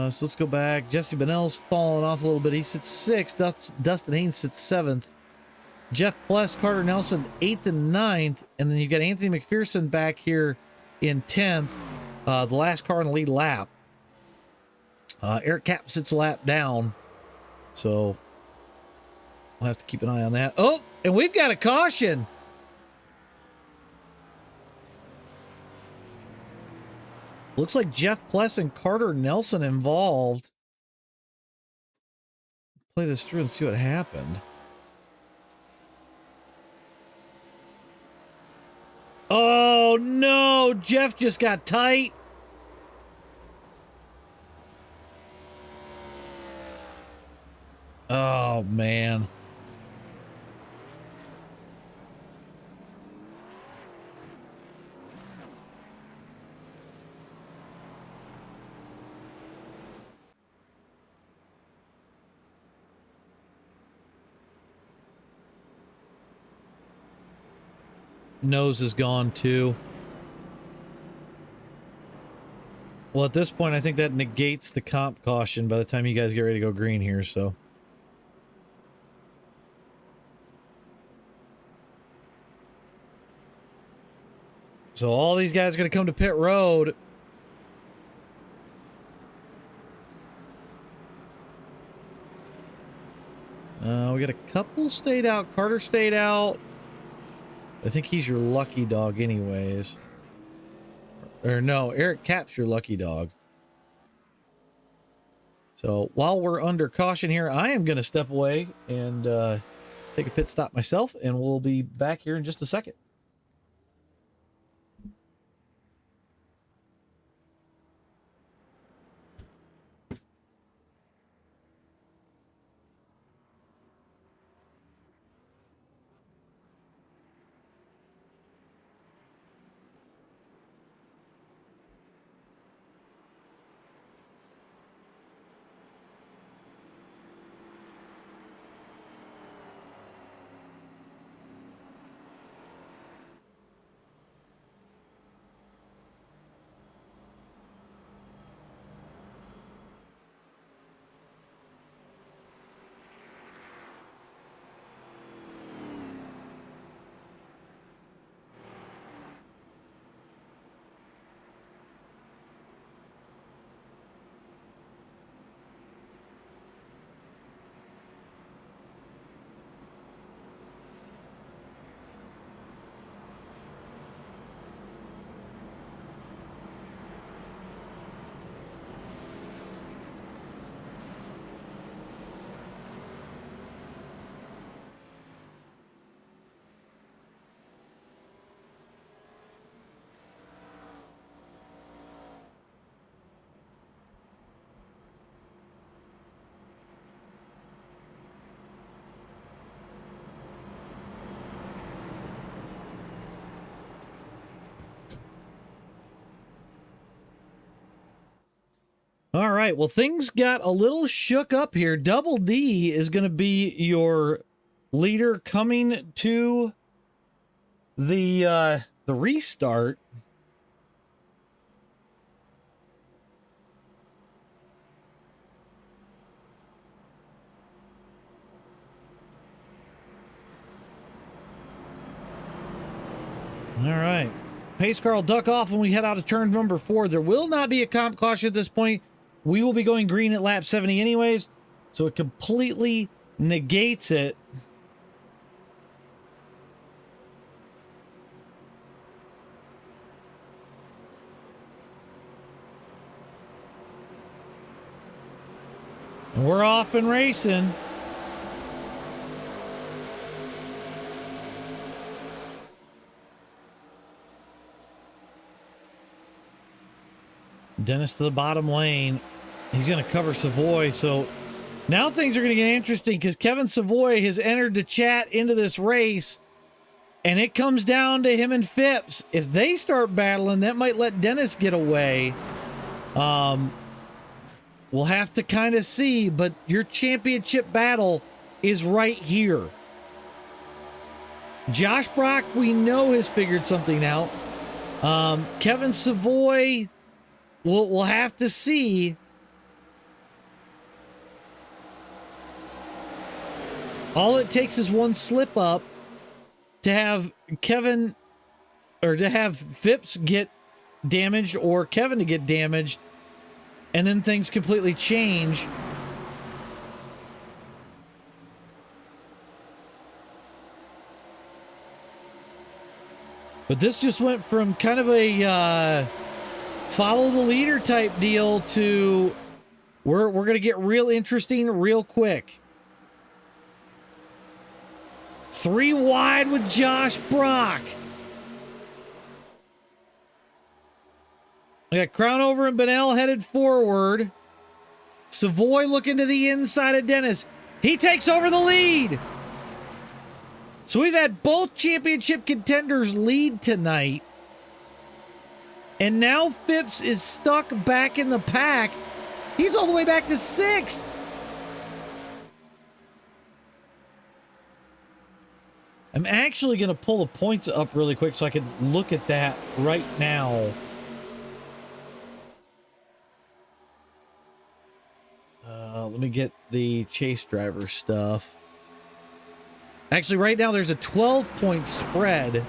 [SPEAKER 2] So let's go back. Jesse Bennell's falling off a little bit. He sits sixth. Dustin Haynes sits seventh. Jeff Pless, Carter Nelson, 8th and 9th. And then you've got Anthony McPherson back here in 10th. The last car in the lead lap. Eric Capp sits a lap down. So we'll have to keep an eye on that. Oh, and we've got a caution. Looks like Jeff Pless and Carter Nelson involved. Play this through and see what happened. Oh, no. Jeff just got tight. Oh, man. nose is gone too. Well, at this point, I think that negates the comp caution by the time you guys get ready to go green here, so. So all these guys are going to come to pit road. We got a couple stayed out. Carter stayed out. I think he's your lucky dog anyways. Or no, Eric Cap's your lucky dog. So while we're under caution here, I am going to step away and take a pit stop myself, and we'll be back here in just a second. All right, well, things got a little shook up here. Double D is going to be your leader coming to the restart. All right. Pace car will duck off when we head out of turn number 4. There will not be a comp caution at this point. We will be going green at lap 70 anyways, so it completely negates it. And we're off and racing. Dennis to the bottom lane. He's going to cover Savoy. So now things are going to get interesting because Kevin Savoy has entered the chat into this race, and it comes down to him and Phipps. If they start battling, that might let Dennis get away. We'll have to kind of see, but your championship battle is right here. Josh Brock, we know, has figured something out. Kevin Savoy, we'll have to see. All it takes is one slip up to have Kevin, or to have Phipps get damaged or Kevin to get damaged, and then things completely change. But this just went from kind of a follow the leader type deal to we're going to get real interesting real quick. 3 wide with Josh Brock. We got Crownover and Bennell headed forward. Savoy looking to the inside of Dennis. He takes over the lead. So we've had both championship contenders lead tonight. And now Phipps is stuck back in the pack. He's all the way back to 6th. I'm actually going to pull the points up really quick so I can look at that right now. Let me get the chase driver stuff. Actually, right now there's a 12-point spread.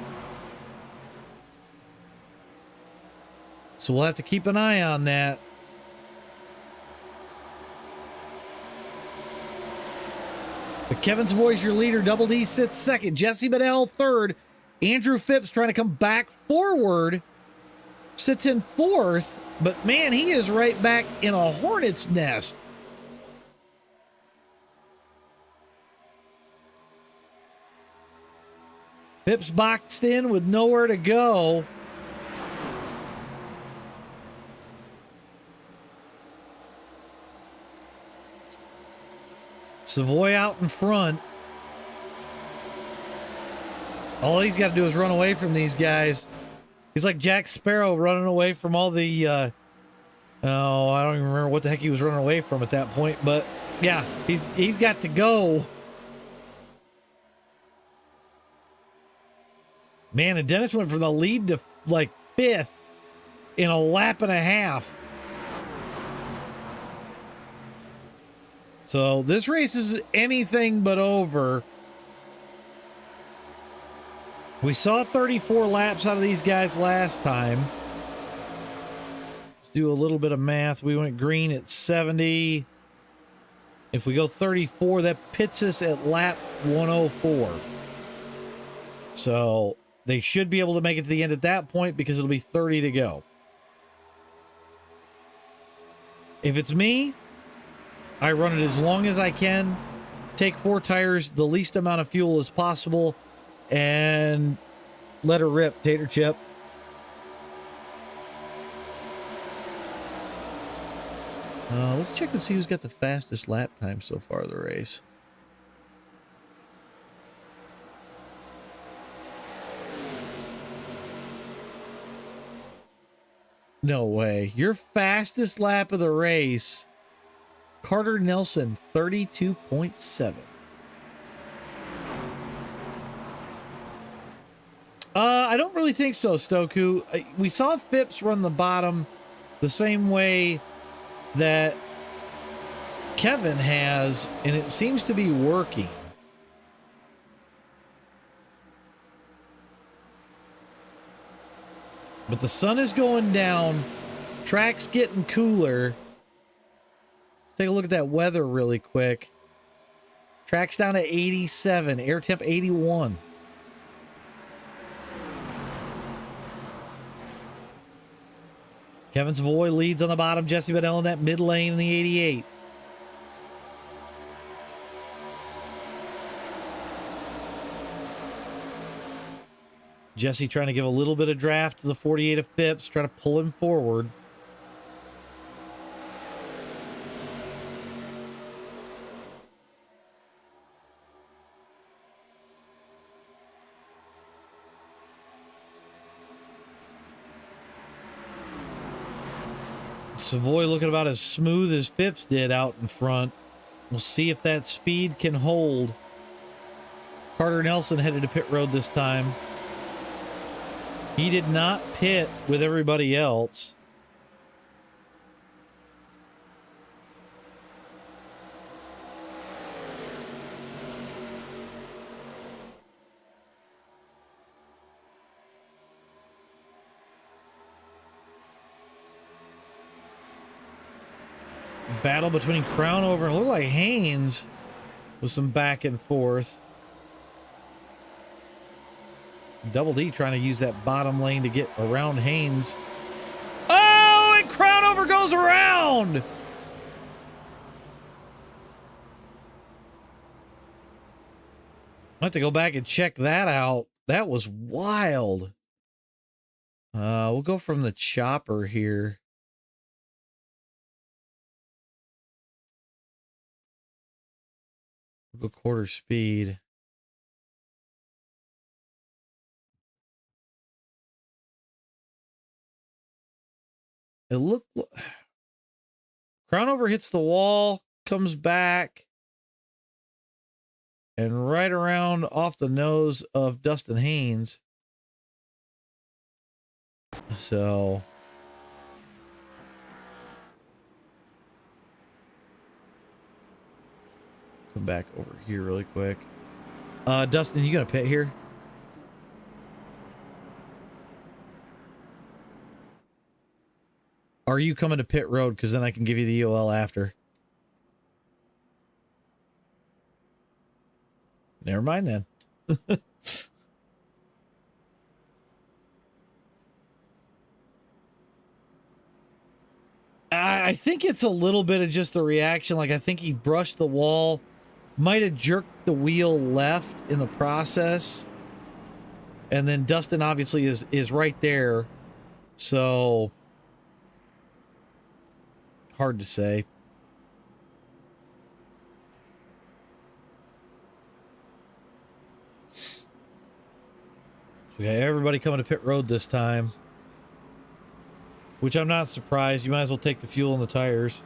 [SPEAKER 2] So we'll have to keep an eye on that. But Kevin Savoy's your leader. Double D sits second. Jesse Bedell third. Andrew Phipps trying to come back forward. Sits in fourth. But man, he is right back in a hornet's nest. Phipps boxed in with nowhere to go. Savoy out in front. All he's got to do is run away from these guys. He's like Jack Sparrow running away from all the, oh, I don't even remember what the heck he was running away from at that point. But yeah, he's got to go. Man, and Dennis went from the lead to like fifth in a lap and a half. So this race is anything but over. We saw 34 laps out of these guys last time. Let's do a little bit of math. We went green at 70. If we go 34, that pits us at lap 104. So they should be able to make it to the end at that point because it'll be 30 to go. If it's me, I run it as long as I can, take 4 tires, the least amount of fuel as possible, and let her rip, Tater Chip. Let's check and see who's got the fastest lap time so far of the race. No way. Your fastest lap of the race, Carter Nelson, 32.7. I don't really think so, Stoku. We saw Phipps run the bottom the same way that Kevin has, and it seems to be working. But the sun is going down. Track's getting cooler. Take a look at that weather really quick. Track's down to 87. Air temp 81. Kevin Savoy leads on the bottom. Jesse Bedell in that mid lane in the 88. Jesse trying to give a little bit of draft to the 48 of Phipps, trying to pull him forward. Savoy looking about as smooth as Phipps did out in front. We'll see if that speed can hold. Carter Nelson headed to pit road this time. He did not pit with everybody else. Battle between Crownover and it looked like Haynes with some back and forth. Double D trying to use that bottom lane to get around Haynes. Oh, and Crownover goes around. I have to go back and check that out. That was wild. We'll go from the chopper here. We'll go quarter speed. It looked... Crownover hits the wall, comes back. and right around off the nose of Dustin Haynes. So come back over here really quick. Dustin, you gonna pit here? Are you coming to pit road? Because then I can give you the EOL after. Never mind then. I think it's a little bit of just the reaction. Like, I think he brushed the wall, might have jerked the wheel left in the process. And then Dustin obviously is right there. So hard to say. We got everybody coming to pit road this time, which I'm not surprised. You might as well take the fuel and the tires.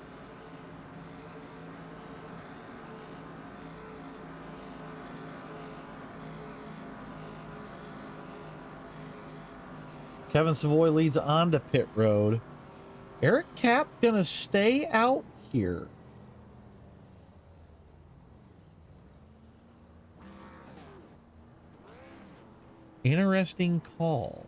[SPEAKER 2] Kevin Savoy leads on to pit road. Eric Cap gonna stay out here. Interesting call.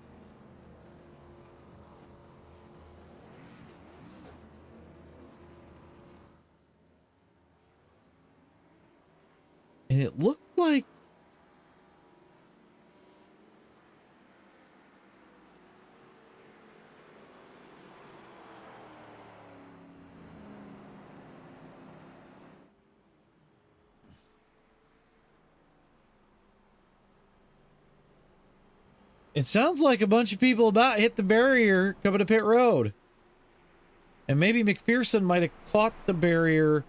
[SPEAKER 2] And it looked like it sounds like a bunch of people about hit the barrier coming to pit road. And maybe McPherson might have caught the barrier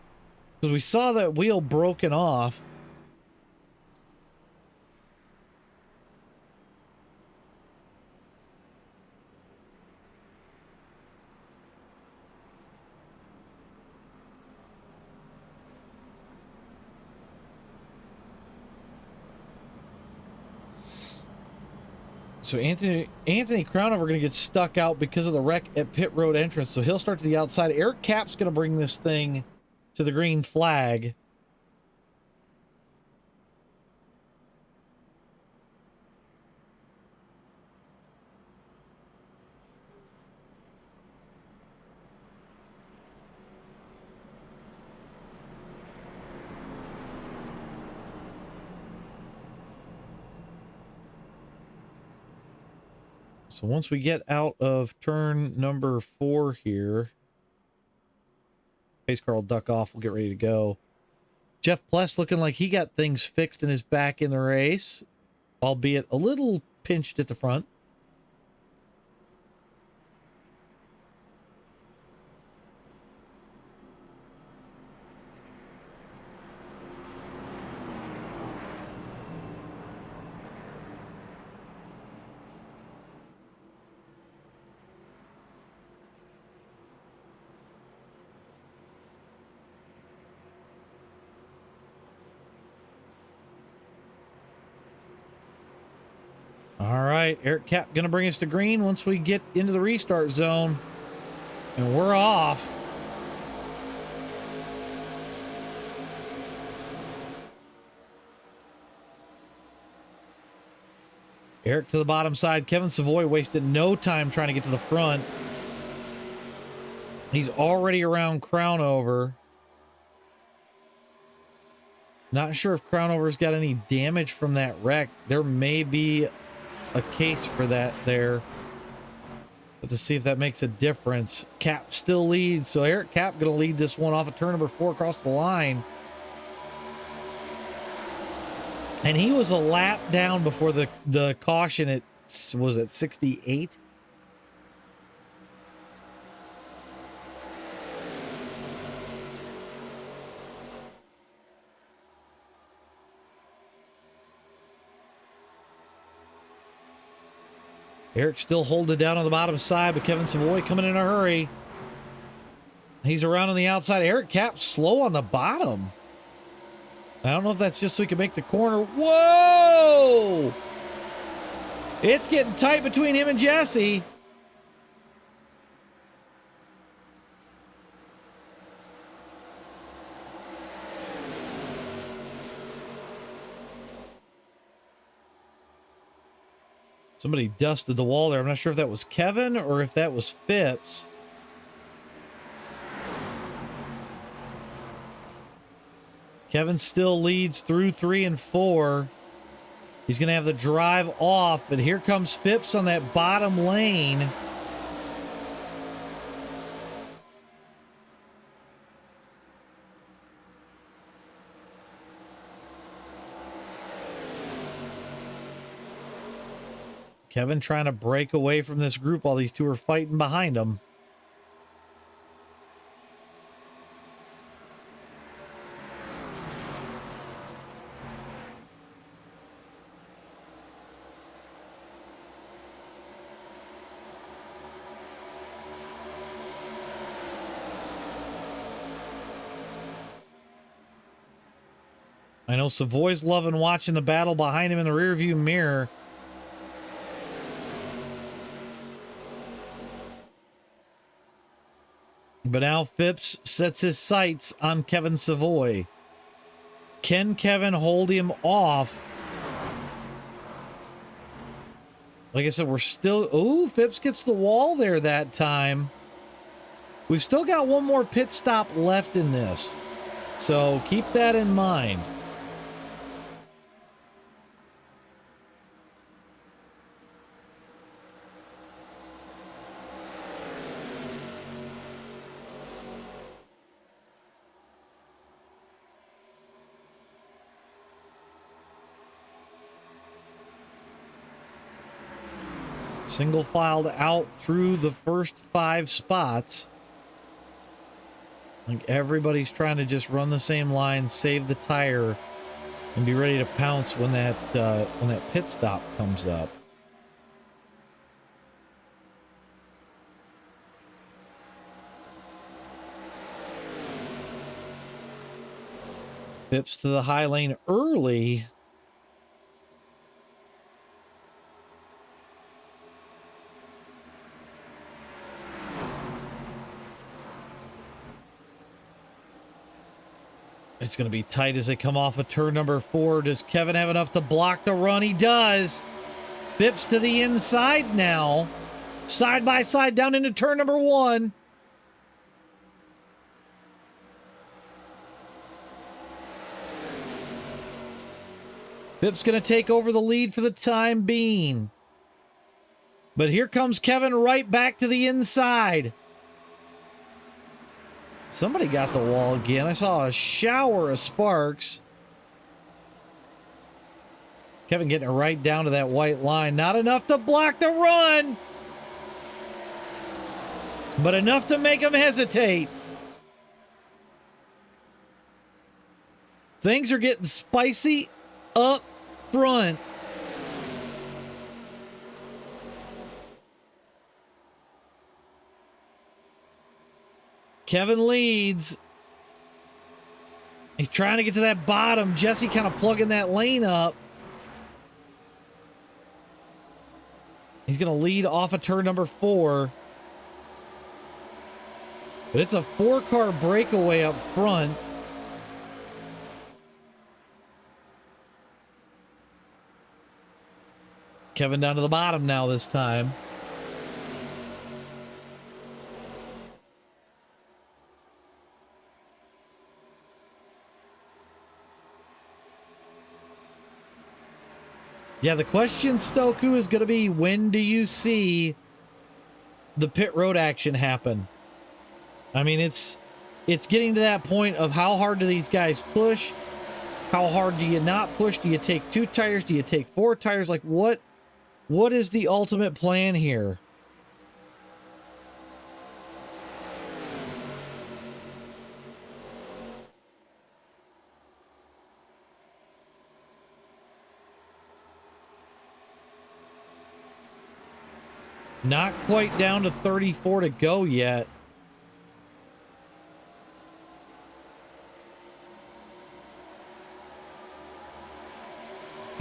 [SPEAKER 2] because we saw that wheel broken off. So Anthony Crownover going to get stuck out because of the wreck at pit road entrance. So he'll start to the outside. Eric Cap's going to bring this thing to the green flag. So once we get out of turn number 4 here, pace car will duck off. We'll get ready to go. Jeff Pless looking like he got things fixed and is back in the race, albeit a little pinched at the front. All right, Eric Cap going to bring us to green once we get into the restart zone. And we're off. Eric to the bottom side. Kevin Savoy wasted no time trying to get to the front. He's already around Crownover. Not sure if Crownover's got any damage from that wreck. There may be a case for that there, but to see if that makes a difference. Cap still leads, so Eric Cap gonna lead this one off of turn number 4 across the line, and he was a lap down before the caution. It was at 68. Eric still holding it down on the bottom side, but Kevin Savoy coming in a hurry. He's around on the outside. Eric Cap slow on the bottom. I don't know if that's just so we can make the corner. Whoa! It's getting tight between him and Jesse. Somebody dusted the wall there. I'm not sure if that was Kevin or if that was Phipps. Kevin still leads through 3 and 4. He's going to have the drive off, and here comes Phipps on that bottom lane. Kevin trying to break away from this group while these two are fighting behind him. I know Savoy's loving watching the battle behind him in the rearview mirror. But now Phipps sets his sights on Kevin Savoy. Can Kevin hold him off? Like I said, we're still... Ooh, Phipps gets the wall there that time. We've still got one more pit stop left in this. So keep that in mind. Single filed out through the first 5 spots. Like everybody's trying to just run the same line, save the tire, and be ready to pounce when that pit stop comes up. Phipps to the high lane early. It's going to be tight as they come off of turn number 4. Does Kevin have enough to block the run? He does. Phipps to the inside now. Side by side down into turn number 1. Phipps going to take over the lead for the time being. But here comes Kevin right back to the inside. Somebody got the wall again. I saw a shower of sparks. Kevin getting it right down to that white line. Not enough to block the run, but enough to make him hesitate. Things are getting spicy up front. Kevin leads. He's trying to get to that bottom. Jesse kind of plugging that lane up. He's going to lead off of turn number 4. But it's a 4-car breakaway up front. Kevin down to the bottom now this time. Yeah, the question, Stoku, is going to be, when do you see the pit road action happen? I mean, it's getting to that point of how hard do these guys push? How hard do you not push? Do you take 2 tires? Do you take 4 tires? Like, what is the ultimate plan here? Not quite down to 34 to go yet.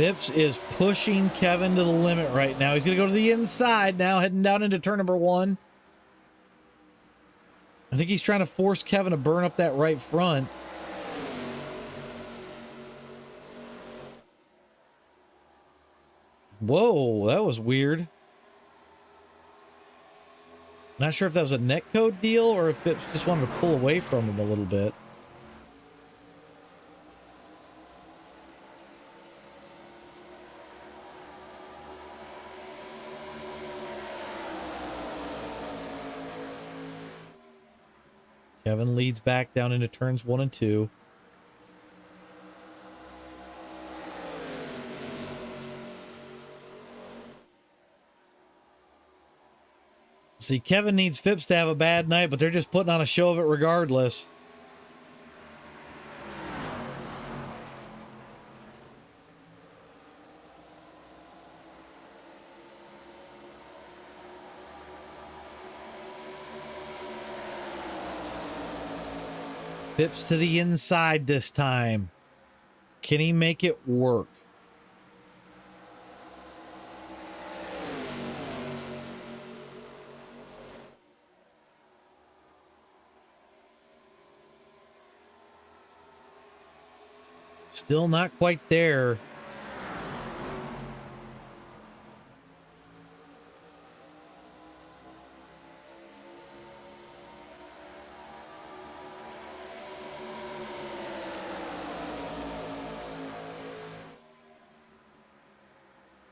[SPEAKER 2] Phipps is pushing Kevin to the limit right now. He's going to go to the inside now, heading down into turn number 1. I think he's trying to force Kevin to burn up that right front. Whoa, that was weird. Not sure if that was a netcode deal or if Phipps just wanted to pull away from him a little bit. Kevin leads back down into turns 1 and 2. See, Kevin needs Phipps to have a bad night, but they're just putting on a show of it regardless. Phipps to the inside this time. Can he make it work? Still not quite there.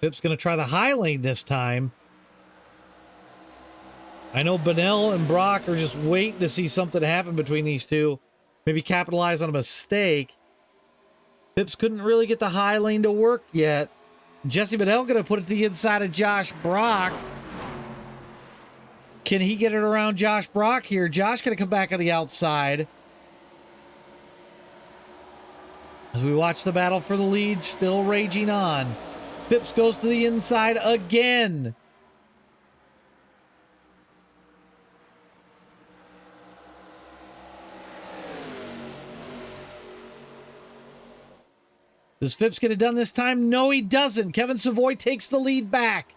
[SPEAKER 2] Phipps going to try the high lane this time. I know Bennell and Brock are just waiting to see something happen between these two. Maybe capitalize on a mistake. Phipps couldn't really get the high lane to work yet. Jesse Bennell going to put it to the inside of Josh Brock. Can he get it around Josh Brock here? Josh going to come back on the outside. As we watch the battle for the lead still raging on. Phipps goes to the inside again. Does Phipps get it done this time? No, he doesn't. Kevin Savoy takes the lead back.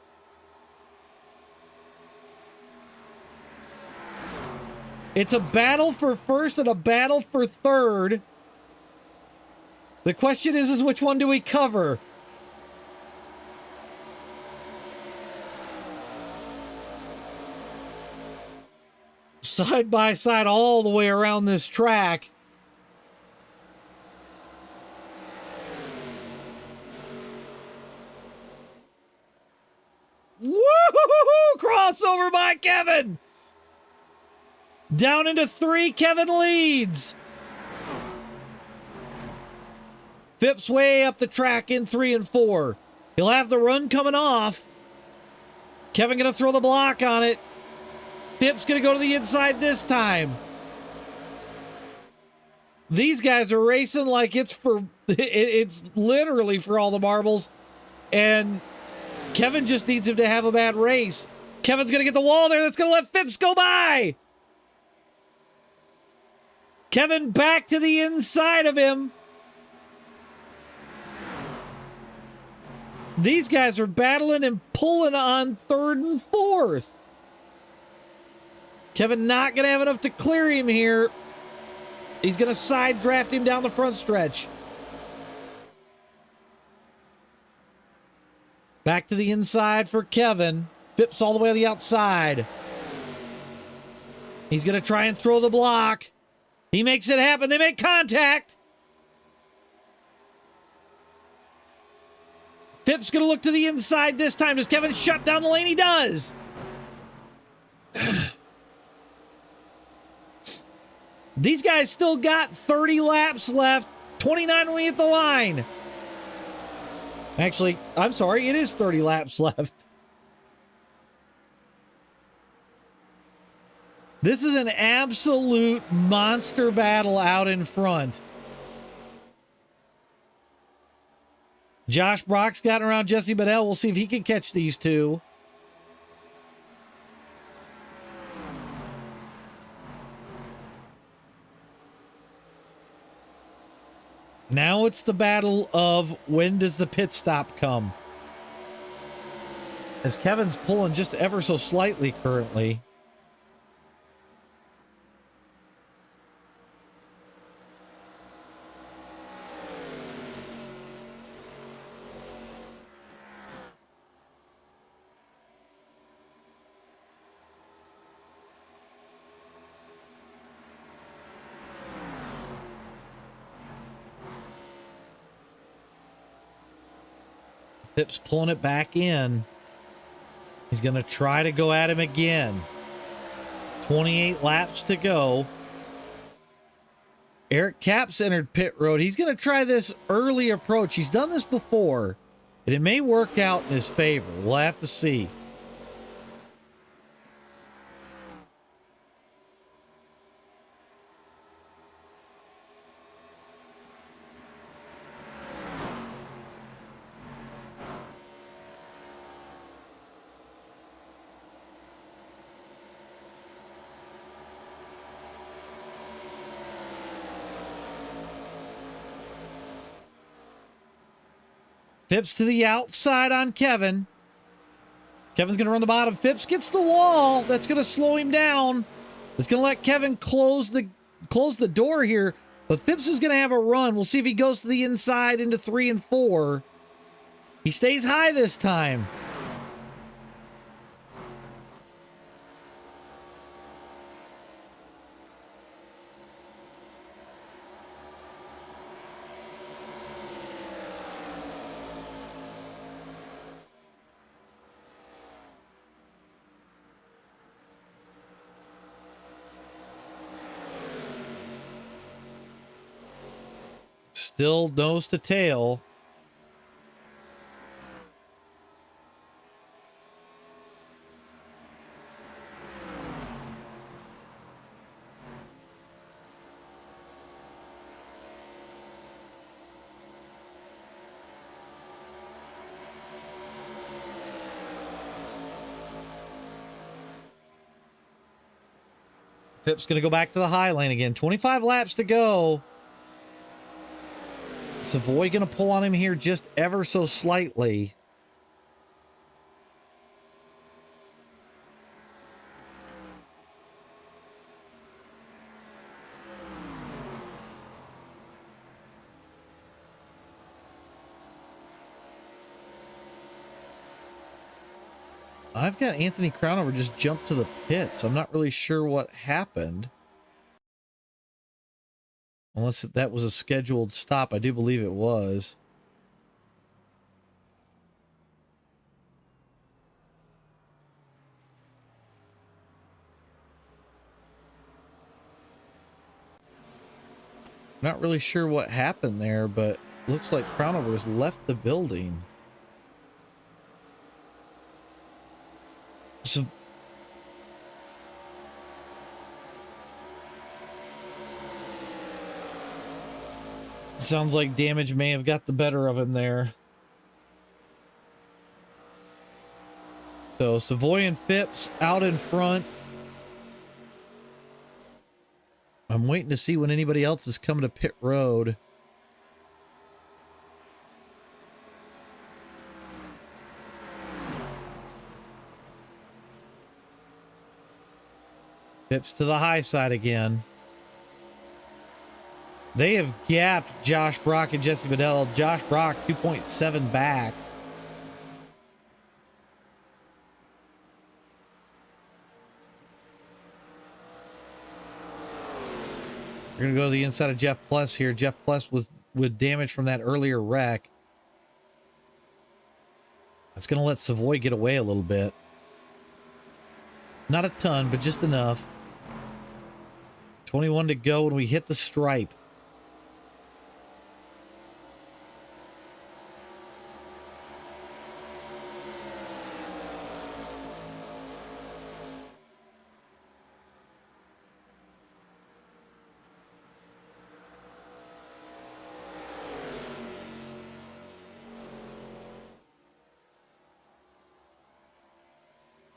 [SPEAKER 2] It's a battle for first and a battle for third. The question is which one do we cover? Side by side all the way around this track. Woo-hoo-hoo-hoo! Crossover by Kevin. Down into 3, Kevin leads. Phipps way up the track in 3 and 4. He'll have the run coming off. Kevin gonna throw the block on it. Phipps gonna go to the inside this time. These guys are racing like it's for, it's literally for all the marbles. And Kevin just needs him to have a bad race. Kevin's gonna get the wall there. That's gonna let Phipps go by. Kevin back to the inside of him. These guys are battling and pulling on 3rd and 4th. Kevin not going to have enough to clear him here. He's going to side draft him down the front stretch. Back to the inside for Kevin. Phipps all the way to the outside. He's going to try and throw the block. He makes it happen. They make contact. Phipps going to look to the inside this time. Does Kevin shut down the lane? He does. These guys still got 30 laps left. 29 when we hit the line. Actually, I'm sorry. It is 30 laps left. This is an absolute monster battle out in front. Josh Brock's gotten around Jesse Bennell. We'll see if he can catch these two. Now it's the battle of when does the pit stop come? As Kevin's pulling just ever so slightly currently. Phipps pulling it back in. He's going to try to go at him again. 28 laps to go. Eric Capps entered pit road. He's going to try this early approach. He's done this before, and it may work out in his favor. We'll have to see. Phipps to the outside on Kevin. Kevin's going to run the bottom. Phipps gets the wall. That's going to slow him down. It's going to let Kevin close the door here. But Phipps is going to have a run. We'll see if he goes to the inside into 3 and 4. He stays high this time. Still nose to tail. Phipps going to go back to the high lane again. 25 laps to go. Savoy going to pull on him here just ever so slightly. I've got Anthony Crownover just jumped to the pits. I'm not really sure what happened. Unless that was a scheduled stop. I do believe it was. Not really sure what happened there, but looks like Crownover has left the building. So sounds like damage may have got the better of him there. So Savoy and Phipps out in front. I'm waiting to see when anybody else is coming to pit road. Phipps to the high side again. They have gapped Josh Brock and Jesse Bedell. Josh Brock 2.7 back. We're going to go to the inside of Jeff Pless here. Jeff Pless was with damage from that earlier wreck. That's going to let Savoy get away a little bit. Not a ton, but just enough. 21 to go when we hit the stripe.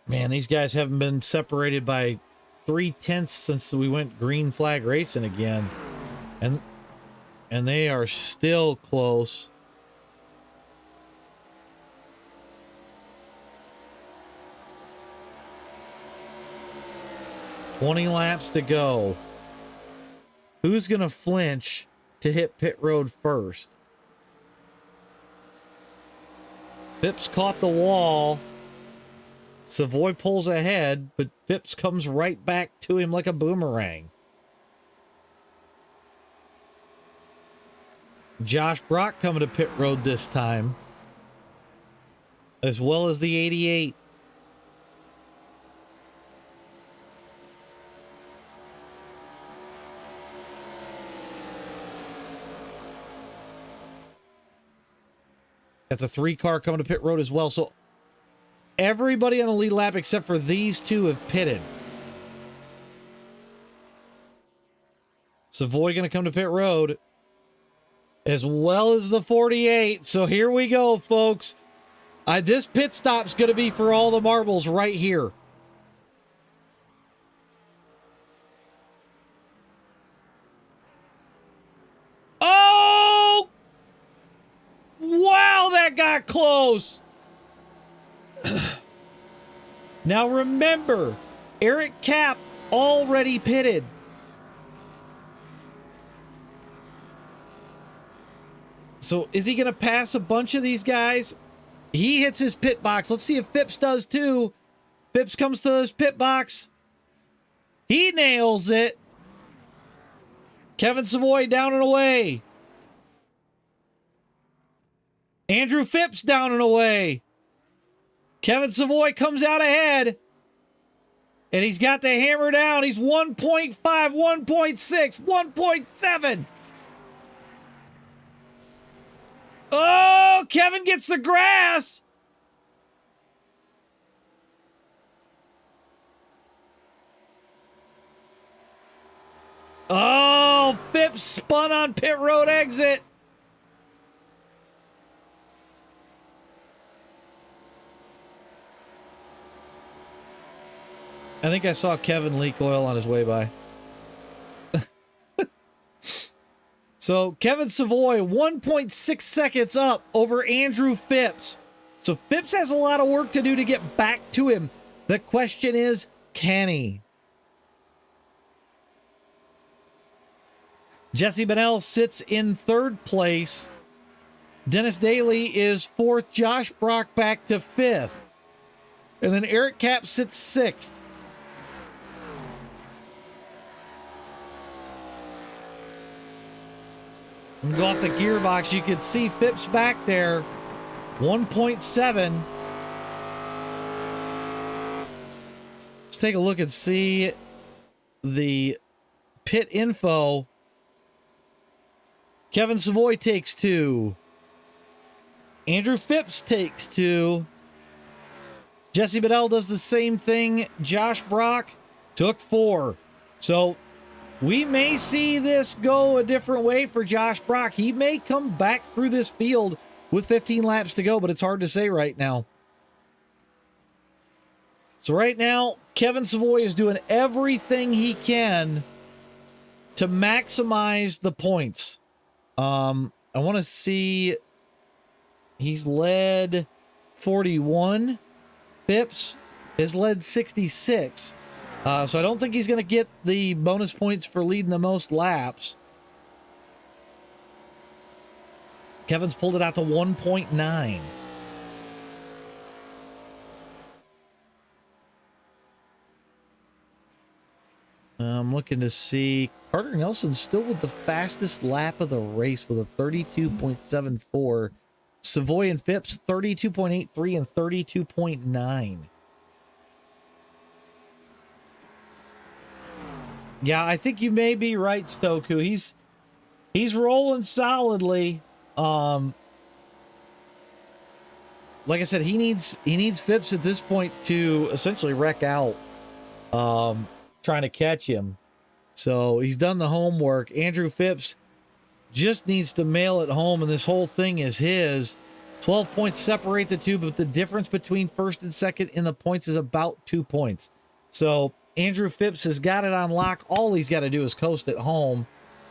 [SPEAKER 2] Man, these guys haven't been separated by 3/10 since we went green flag racing again. And And they are still close. $20 laps to go. Who's going to flinch to hit pit road first? Phipps caught the wall. Savoy pulls ahead, but Phipps comes right back to him like a boomerang. Josh Brock coming to pit road this time, as well as the 88. Got the 3 car coming to pit road as well. So everybody on the lead lap except for these two have pitted. Savoy going to come to pit road, as well as the 48. So here we go, folks. This pit stop's going to be for all the marbles right here. Oh! Wow, that got close. Now remember, Eric Kapp already pitted. So is he going to pass a bunch of these guys? He hits his pit box. Let's see if Phipps does too. Phipps comes to his pit box. He nails it. Kevin Savoy down and away. Andrew Phipps down and away. Kevin Savoy comes out ahead. And he's got the hammer down. He's 1.5, 1.6, 1.7. Oh, Kevin gets the grass. Oh, Phipps spun on pit road exit. I think I saw Kevin leak oil on his way by. So Kevin Savoy, 1.6 seconds up over Andrew Phipps. So Phipps has a lot of work to do to get back to him. The question is, can he? Jesse Bennell sits in 3rd place. Dennis Daly is 4th. Josh Brock back to 5th. And then Eric Kapp sits 6th. And go off the gearbox, you could see Phipps back there, 1.7. Let's take a look and see the pit info. Kevin Savoy takes 2. Andrew Phipps takes 2. Jesse Bennell does the same thing. Josh Brock took 4. So we may see this go a different way for Josh Brock. He may come back through this field with 15 laps to go, but it's hard to say right now. So right now, Kevin Savoy is doing everything he can to maximize the points. I want to see, he's led 41. Phipps has led 66. So I don't think he's going to get the bonus points for leading the most laps. Kevin's pulled it out to 1.9. I'm looking to see Carter Nelson still with the fastest lap of the race with a 32.74. Savoy and Phipps 32.83 and 32.9. Yeah, I think you may be right, Stoku. He's rolling solidly. Like I said, he needs Phipps at this point to essentially wreck out, trying to catch him. So he's done the homework. Andrew Phipps just needs to mail it home, and this whole thing is his. 12 points separate the two, but the difference between first and second in the points is about 2 points. So Andrew Phipps has got it on lock. All he's got to do is coast at home.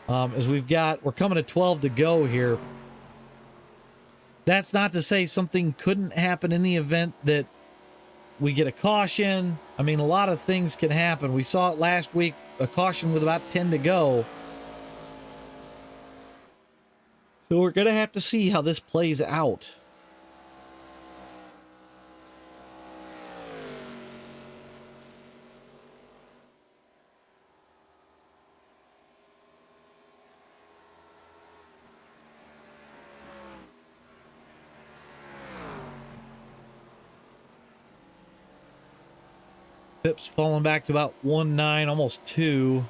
[SPEAKER 2] As we're coming to 12 to go here. That's not to say something couldn't happen in the event that we get a caution. I mean, a lot of things can happen. We saw it last week, a caution with about 10 to go. So we're going to have to see how this plays out. Phipps falling back to about 1.9, almost 2.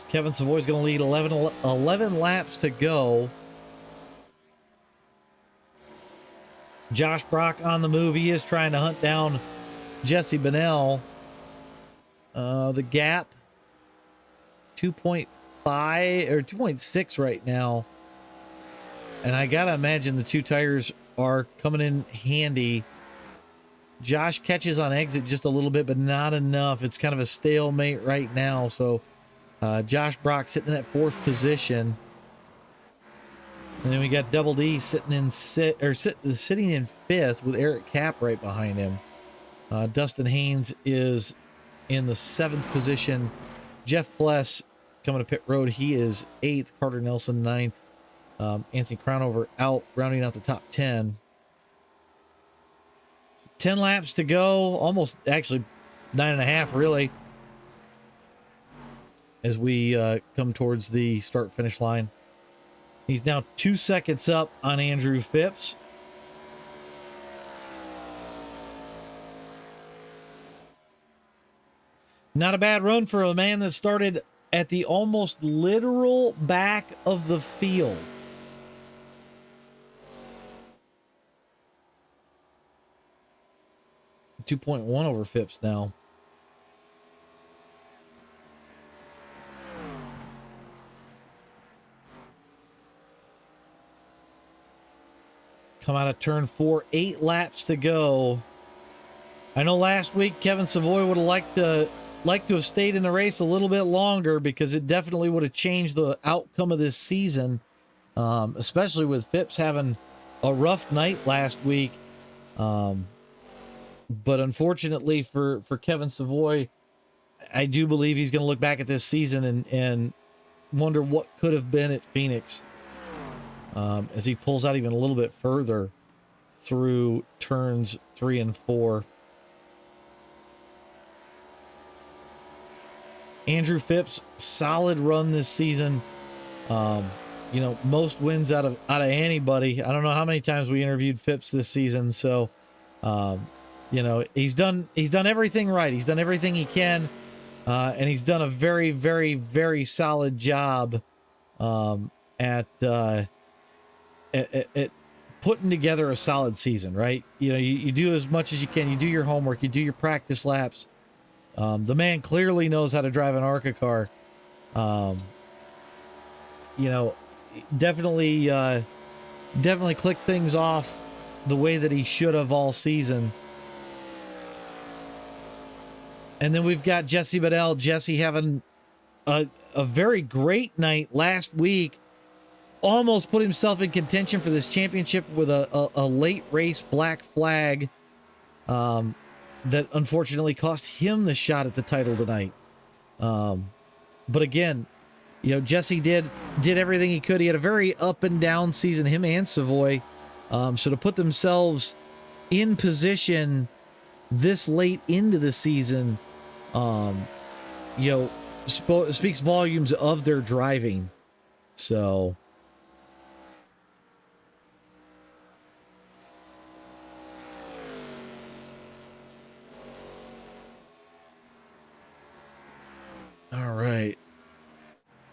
[SPEAKER 2] Kevin Savoy's going to lead 11 laps to go. Josh Brock on the move. He is trying to hunt down Jesse Bennell. The gap 2.5 or 2.6 right now. And I got to imagine the two tires are coming in handy. Josh catches on exit just a little bit, but not enough. It's kind of a stalemate right now. So Josh Brock sitting in that 4th position. And then we got Double D sitting in sitting in 5th with Eric Kapp right behind him. Dustin Haynes is in the 7th position. Jeff Pless coming to pit road. He is 8th. Carter Nelson 9th. Anthony Crownover out, rounding out the top 10. 10 laps to go, almost actually 9.5 really, as we come towards the start-finish line. He's now 2 seconds up on Andrew Phipps. Not a bad run for a man that started at the almost literal back of the field. .1 over Phipps now. Come out of turn 4, 8 laps to go. I know last week Kevin Savoy would have liked to have stayed in the race a little bit longer, because it definitely would have changed the outcome of this season, especially with Phipps having a rough night last week. But unfortunately for Kevin Savoy, I do believe he's going to look back at this season and wonder what could have been at Phoenix, as he pulls out even a little bit further through turns 3 and 4. Andrew Phipps, solid run this season. You know, most wins out of anybody. I don't know how many times we interviewed Phipps this season, so you know, he's done everything right. He's done everything he can, and he's done a very, very, very solid job at putting together a solid season, right? You know, you do as much as you can. You do your homework. You do your practice laps. The man clearly knows how to drive an ARCA car. You know, definitely click things off the way that he should have all season. And then we've got Jesse Bennell. Jesse having a very great night last week. Almost put himself in contention for this championship with a late race black flag that unfortunately cost him the shot at the title tonight. But again, you know, Jesse did everything he could. He had a very up and down season, him and Savoy. So to put themselves in position this late into the season, you know, speaks volumes of their driving. So all right,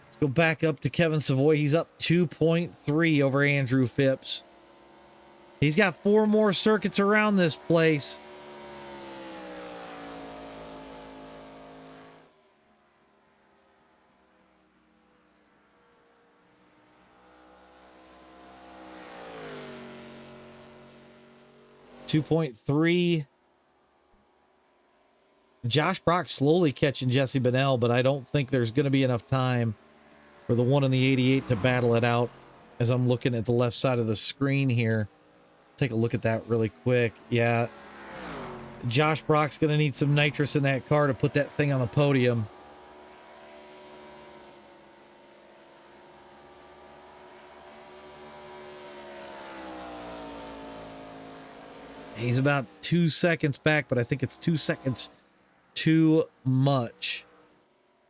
[SPEAKER 2] let's go back up to Kevin Savoy. He's up 2.3 over Andrew Phipps. He's got 4 more circuits around this place. .3. Josh Brock slowly catching Jesse Bennell, but I don't think there's going to be enough time for the one in the 88 to battle it out. As I'm looking at the left side of the screen here, take a look at that really quick. Yeah, Josh Brock's going to need some nitrous in that car to put that thing on the podium. He's about 2 seconds back, but I think it's 2 seconds too much.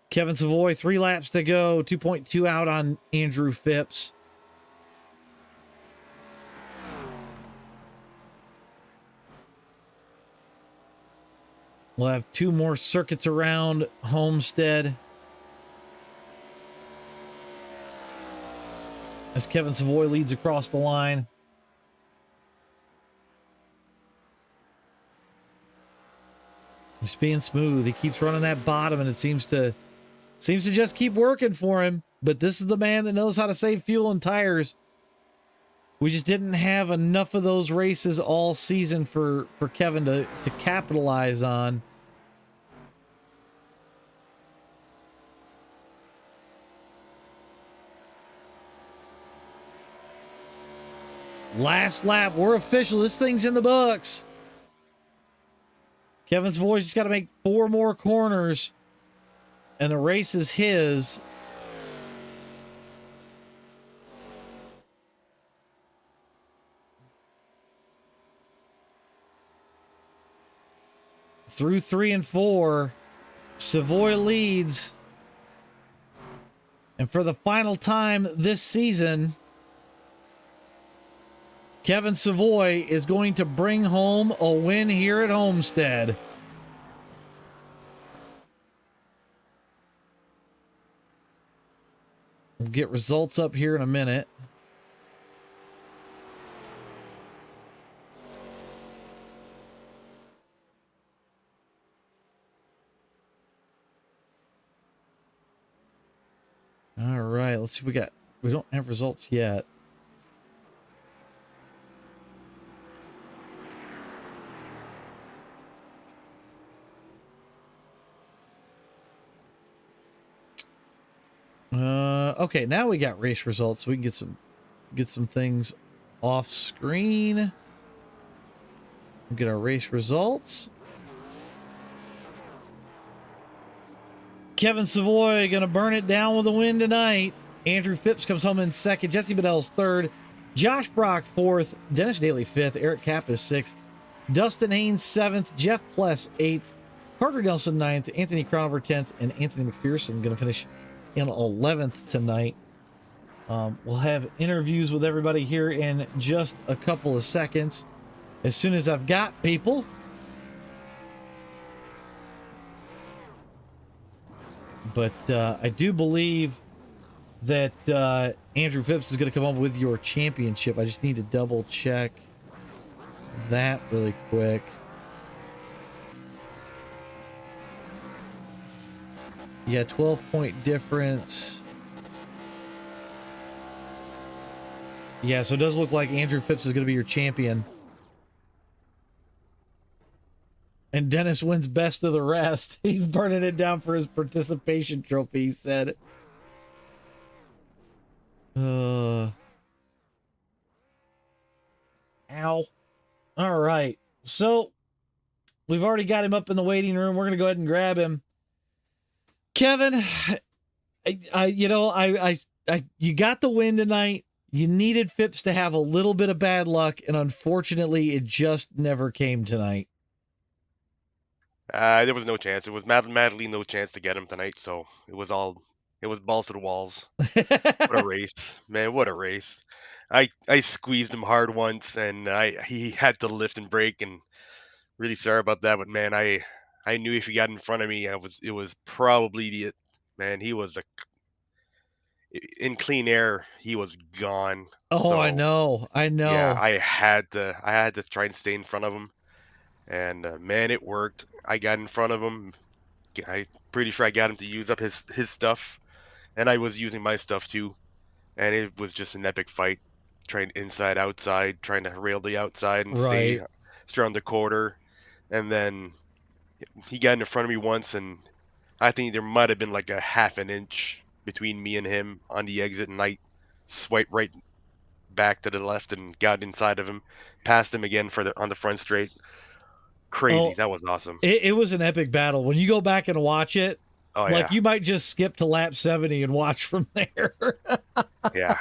[SPEAKER 2] Kevin Savoy, 3 laps to go, 2.2 out on Andrew Phipps. We'll have 2 more circuits around Homestead as Kevin Savoy leads across the line. He's being smooth. He keeps running that bottom, and it seems to just keep working for him. But this is the man that knows how to save fuel and tires. We just didn't have enough of those races all season for Kevin to capitalize on. Last lap. We're official. This thing's in the books. Kevin's voice just got to make 4 more corners, and the race is his. Through 3 and 4, Savoy leads. And for the final time this season, Kevin Savoy is going to bring home a win here at Homestead. We'll get results up here in a minute. All right, let's see if we don't have results yet. Okay, now we got race results, so we can get some things off screen. Get our race results. Kevin Savoy gonna burn it down with a win tonight. Andrew Phipps comes home in second. Jesse Bedell's third. Josh Brock fourth. Dennis Daly fifth. Eric Kapp is sixth. Dustin Haynes seventh. Jeff Pless eighth. Carter Nelson ninth. Anthony Crownover 10th. And Anthony McPherson gonna finish in 11th tonight. We'll have interviews with everybody here in just a couple of seconds. As soon as I've got people. But I do believe that Andrew Phipps is going to come up with your championship. I just need to double check that really quick. Yeah, 12-point difference. Yeah, so it does look like Andrew Phipps is going to be your champion. And Dennis wins best of the rest. He's burning it down for his participation trophy, he said. Ow. All right. So, we've already got him up in the waiting room. We're going to go ahead and grab him. Kevin, you got the win tonight. You needed Phipps to have a little bit of bad luck, and unfortunately, it just never came tonight.
[SPEAKER 3] There was no chance. It was madly no chance to get him tonight, so it was balls to the walls. What a race, man! What a race! I squeezed him hard once, and he had to lift and brake, and really sorry about that. But man, I knew if he got in front of me, it was probably the man. He was in clean air. He was gone.
[SPEAKER 2] Oh,
[SPEAKER 3] so,
[SPEAKER 2] I know.
[SPEAKER 3] Yeah, I had to try and stay in front of him. And man, it worked. I got in front of him. I'm pretty sure I got him to use up his stuff, and I was using my stuff too. And it was just an epic fight, trying inside, outside, trying to rail the outside and stay around the quarter. And then he got in front of me once, and I think there might have been like a half an inch between me and him on the exit, and I swiped right back to the left and got inside of him, passed him again for the on the front straight. Crazy.
[SPEAKER 2] Oh,
[SPEAKER 3] That was awesome.
[SPEAKER 2] it was an epic battle. When you go back and watch it,
[SPEAKER 3] Oh
[SPEAKER 2] like
[SPEAKER 3] yeah.
[SPEAKER 2] you might just skip to lap 70 and watch from there.
[SPEAKER 3] Yeah.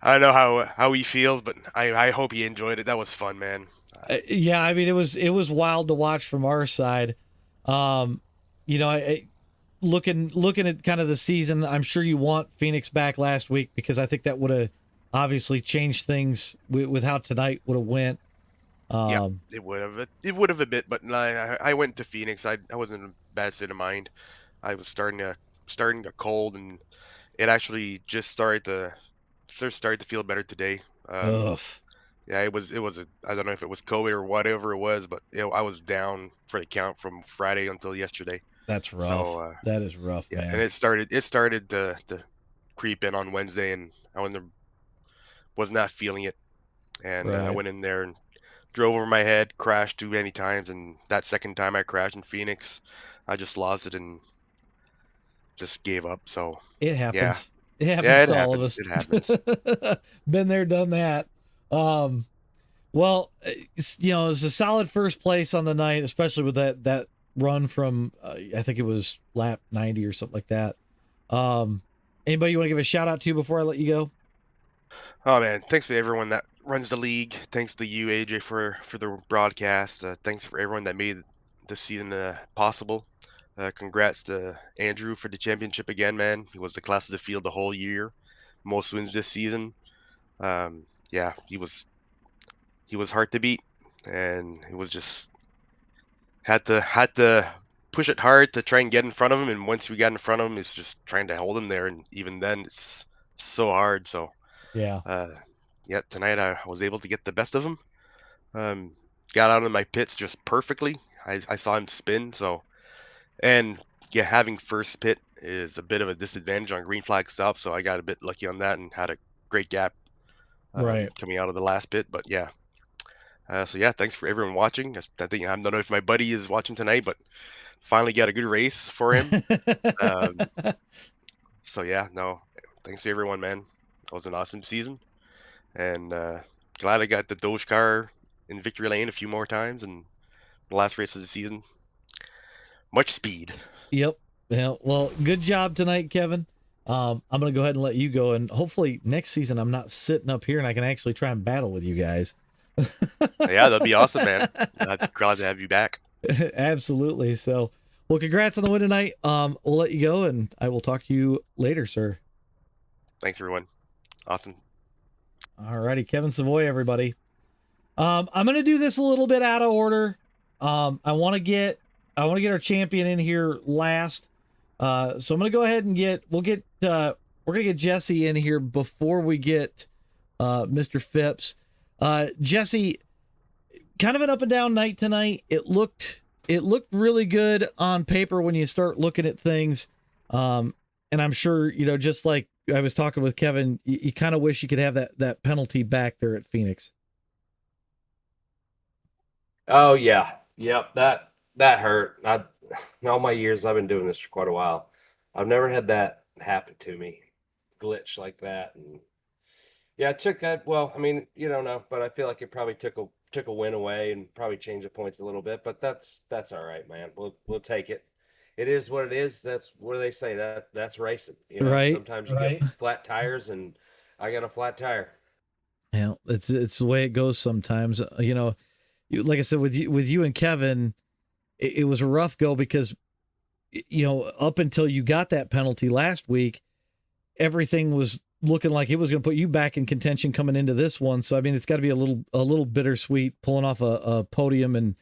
[SPEAKER 3] I don't know how he feels, but I hope he enjoyed it. That was fun, man.
[SPEAKER 2] Yeah, I mean it was wild to watch from our side. You know, looking at kind of the season, I'm sure you want Phoenix back last week because I think that would have obviously changed things with how tonight would have went.
[SPEAKER 3] Yeah, it would have. It would have a bit, but I went to Phoenix. I wasn't in a bad state of mind. I was starting to cold, and it actually just started to feel better today.
[SPEAKER 2] Ugh,
[SPEAKER 3] Yeah, it was a, I don't know if it was COVID or whatever it was, but I was down for the count from Friday until yesterday.
[SPEAKER 2] that's
[SPEAKER 3] So
[SPEAKER 2] rough. That is rough,
[SPEAKER 3] yeah, and
[SPEAKER 2] man.
[SPEAKER 3] it started to creep in on Wednesday, and was not feeling it, and I
[SPEAKER 2] Right.
[SPEAKER 3] went in there and drove over my head, crashed too many times, and that second time I crashed in Phoenix, I just lost it and just gave up. So
[SPEAKER 2] It
[SPEAKER 3] yeah,
[SPEAKER 2] happens. It
[SPEAKER 3] yeah,
[SPEAKER 2] happens
[SPEAKER 3] it
[SPEAKER 2] to all of
[SPEAKER 3] happens.
[SPEAKER 2] us.
[SPEAKER 3] It happens.
[SPEAKER 2] Been there, done that. Um, well, you know, it's a solid first place on the night, especially with that run from I think it was lap 90 or something like that. Um, Anybody you want to give a shout out to before I let you go?
[SPEAKER 3] Oh man, thanks to everyone that runs the league. Thanks to you, AJ, for the broadcast. Thanks for everyone that made this season possible. Congrats to Andrew for the championship again, man. He was the class of the field the whole year, most wins this season. Yeah, he was hard to beat, and it was just had to push it hard to try and get in front of him. And once we got in front of him, it's just trying to hold him there, and even then, it's so hard. So.
[SPEAKER 2] Yeah.
[SPEAKER 3] Uh, yeah, tonight I was able to get the best of him. Um, got out of my pits just perfectly. I saw him spin, so and yeah, having first pit is a bit of a disadvantage on green flag stuff, so I got a bit lucky on that and had a great gap
[SPEAKER 2] Right.
[SPEAKER 3] coming out of the last pit. But yeah, so yeah, thanks for everyone watching. I think I don't know if my buddy is watching tonight, but finally got a good race for him. Um, so yeah, no, thanks to everyone, man. That was an awesome season. And glad I got the Doge car in victory lane a few more times, and the last race of the season. Much speed.
[SPEAKER 2] Yep. Yeah. Well, good job tonight, Kevin. I'm gonna go ahead and let you go, and hopefully next season I'm not sitting up here and I can actually try and battle with you guys.
[SPEAKER 3] Yeah, that'd be awesome, man. Glad to have you back.
[SPEAKER 2] Absolutely. So, well, congrats on the win tonight. We'll let you go, and I will talk to you later, sir.
[SPEAKER 3] Thanks, everyone. Awesome.
[SPEAKER 2] All righty, Kevin Savoy, everybody. I'm gonna do this a little bit out of order. I want to get our champion in here last. So I'm gonna go ahead and we're gonna get Jesse in here before we get Mr. Phipps. Jesse, kind of an up and down night tonight. It looked really good on paper when you start looking at things. And I'm sure, you know, just like I was talking with Kevin, you kind of wish you could have that penalty back there at Phoenix.
[SPEAKER 4] Oh yeah, yep. That hurt. All my years I've been doing this for quite a while, I've never had that happen to me, glitch like that. And yeah, it took that. Well, I mean, you don't know, but I feel like it probably took a win away and probably changed the points a little bit. But that's all right, man. We'll take it. It is what it is. That's what do they say, that's racing. You know,
[SPEAKER 2] Right.
[SPEAKER 4] sometimes you get flat tires, and I got a flat tire.
[SPEAKER 2] Yeah, it's the way it goes sometimes. You know, like I said, with you and Kevin, it was a rough go because, you know, up until you got that penalty last week, everything was looking like it was going to put you back in contention coming into this one. So I mean, it's got to be a little bittersweet pulling off a podium and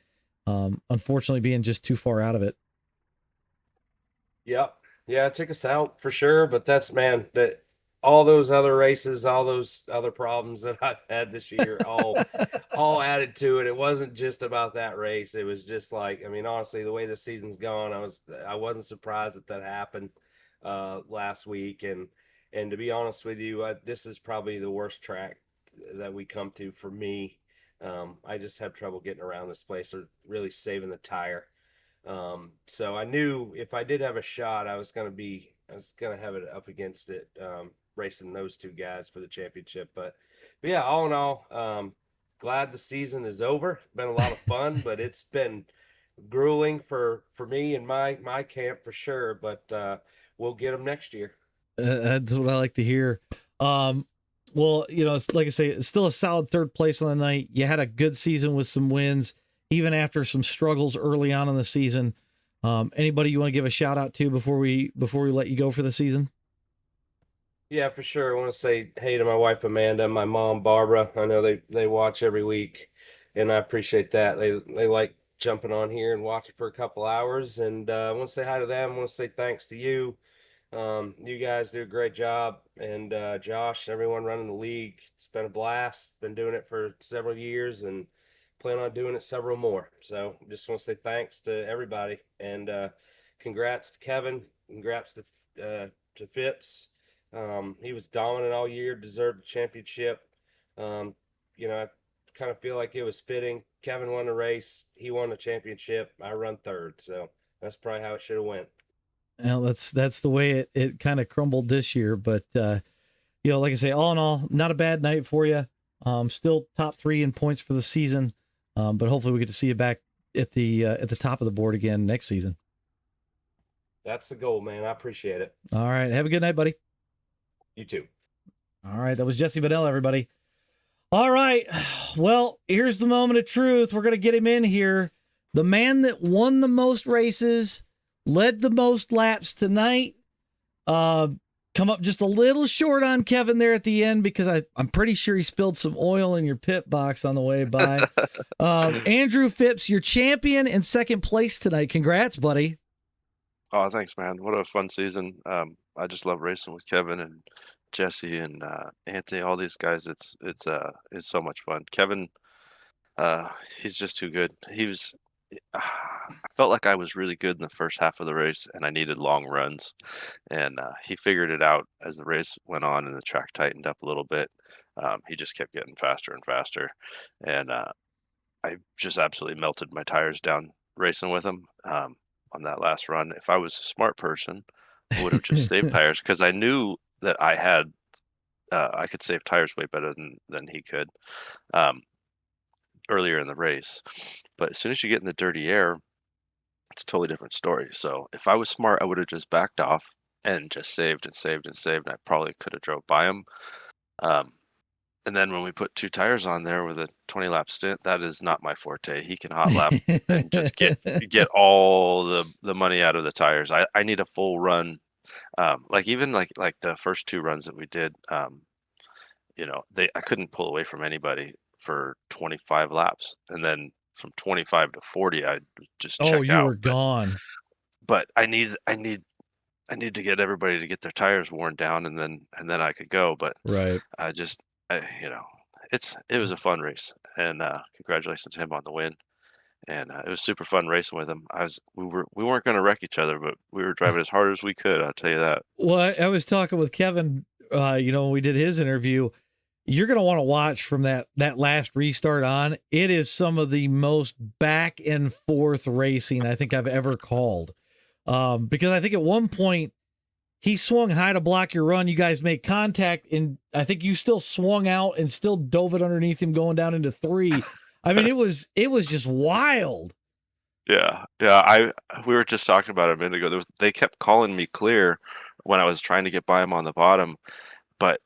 [SPEAKER 2] unfortunately being just too far out of it.
[SPEAKER 4] Yep. Yeah, it took us out for sure, but that's man, that all those other races, all those other problems that I've had this year, all added to it. It wasn't just about that race. It was just like, I mean, honestly, the way the season's gone, I wasn't surprised that happened last week. And to be honest with you, this is probably the worst track that we come to for me. I just have trouble getting around this place or really saving the tire. So I knew if I did have a shot, I was going to be gonna have it up against it, racing those two guys for the championship. But yeah, all in all, glad the season is over. Been a lot of fun, but it's been grueling for me and my camp for sure. But we'll get them next year.
[SPEAKER 2] That's what I like to hear. Well, you know, it's like I say, it's still a solid third place on the night. You had a good season with some wins, even after some struggles early on in the season. Anybody you want to give a shout out to before we let you go for the season?
[SPEAKER 4] Yeah, for sure. I want to say hey to my wife Amanda and my mom Barbara. I know they watch every week, and I appreciate that. They like jumping on here and watching for a couple hours. And I want to say hi to them. I want to say thanks to you. You guys do a great job, and Josh, everyone running the league. It's been a blast. Been doing it for several years, and plan on doing it several more. So just want to say thanks to everybody, and congrats to Kevin. Congrats to Phipps. He was dominant all year, deserved the championship. You know, I kind of feel like it was fitting. Kevin won the race. He won the championship. I run third. So that's probably how it should have went.
[SPEAKER 2] Well, that's the way it kind of crumbled this year. But, you know, like I say, all in all, not a bad night for you. Still top 3 in points for the season. But hopefully we get to see you back at the top of the board again next season.
[SPEAKER 4] That's the goal, man. I appreciate it.
[SPEAKER 2] All right. Have a good night, buddy.
[SPEAKER 4] You too.
[SPEAKER 2] All right. That was Jesse Bedell, everybody. All right. Well, here's the moment of truth. We're going to get him in here. The man that won the most races, led the most laps tonight. Come up just a little short on Kevin there at the end because I'm pretty sure he spilled some oil in your pit box on the way by. Andrew Phipps, your champion in second place tonight. Congrats, buddy.
[SPEAKER 5] Oh, thanks, man. What a fun season. I just love racing with Kevin and Jesse and Anthony, all these guys. It's so much fun. Kevin, he's just too good. I felt like I was really good in the first half of the race and I needed long runs. And he figured it out as the race went on and the track tightened up a little bit. He just kept getting faster and faster. And I just absolutely melted my tires down racing with him on that last run. If I was a smart person, I would have just saved tires because I knew that I could save tires way better than he could. Earlier in the race, but as soon as you get in the dirty air, it's a totally different story. So if I was smart, I would have just backed off and just saved and saved and saved, and I probably could have drove by him. And then when we put 2 tires on there with a 20-lap stint, that is not my forte. He can hot lap and just get all the money out of the tires. I need a full run. Like the first 2 runs that we did, you know, I couldn't pull away from anybody for 25 laps, and then from 25 to 40 I just check out.
[SPEAKER 2] Oh, you were gone.
[SPEAKER 5] But I need to get everybody to get their tires worn down, and then I could go. But
[SPEAKER 2] right,
[SPEAKER 5] you know, it was a fun race, and congratulations to him on the win. And it was super fun racing with him. We weren't going to wreck each other, but we were driving as hard as we could. I'll tell you that.
[SPEAKER 2] Well, I was talking with Kevin, you know, when we did his interview. You're going to want to watch from that last restart on. It is some of the most back and forth racing I think I've ever called. Because I think at one point he swung high to block your run. You guys made contact, and I think you still swung out and still dove it underneath him going down into 3. I mean, it was just wild.
[SPEAKER 5] Yeah. We were just talking about it a minute ago. They kept calling me clear when I was trying to get by him on the bottom, but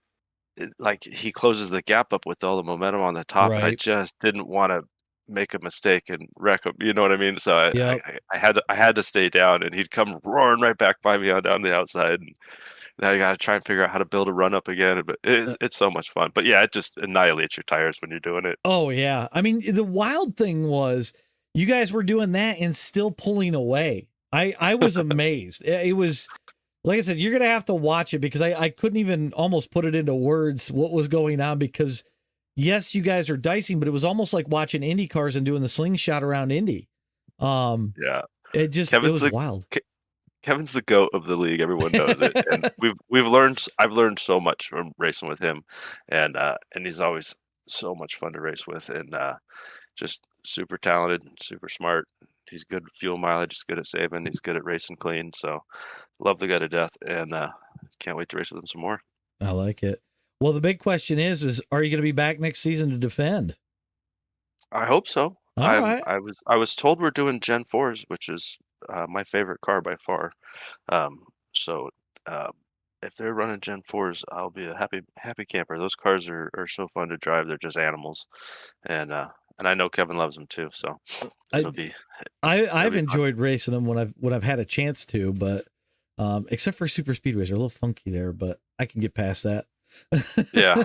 [SPEAKER 5] like he closes the gap up with all the momentum on the top.
[SPEAKER 2] Right.
[SPEAKER 5] And I just didn't want to make a mistake and wreck him. You know what I mean? So I had to stay down, and he'd come roaring right back by me on down the outside. And now you got to try and figure out how to build a run up again. But it's so much fun. But yeah, it just annihilates your tires when you're doing it.
[SPEAKER 2] Oh yeah. I mean, the wild thing was you guys were doing that and still pulling away. I was amazed. It was, like I said, you're going to have to watch it because I couldn't even almost put it into words what was going on because, yes, you guys are dicing, but it was almost like watching Indy cars and doing the slingshot around Indy.
[SPEAKER 5] Yeah.
[SPEAKER 2] It was wild.
[SPEAKER 5] Kevin's the GOAT of the league. Everyone knows it. And I've learned so much from racing with him. And he's always so much fun to race with, and just super talented, super smart. He's good fuel mileage. He's good at saving. He's good at racing clean. So love the guy to death, and can't wait to race with him some more.
[SPEAKER 2] I like it. Well, the big question is are you going to be back next season to defend?
[SPEAKER 5] I hope so.
[SPEAKER 2] All right.
[SPEAKER 5] I was told we're doing Gen 4s, which is my favorite car by far. So if they're running Gen 4s, I'll be a happy camper. Those cars are so fun to drive. They're just animals, and I know Kevin loves them too. So
[SPEAKER 2] I've enjoyed racing them when I've had a chance to, but except for super speedways, they're a little funky there, but I can get past that.
[SPEAKER 5] yeah,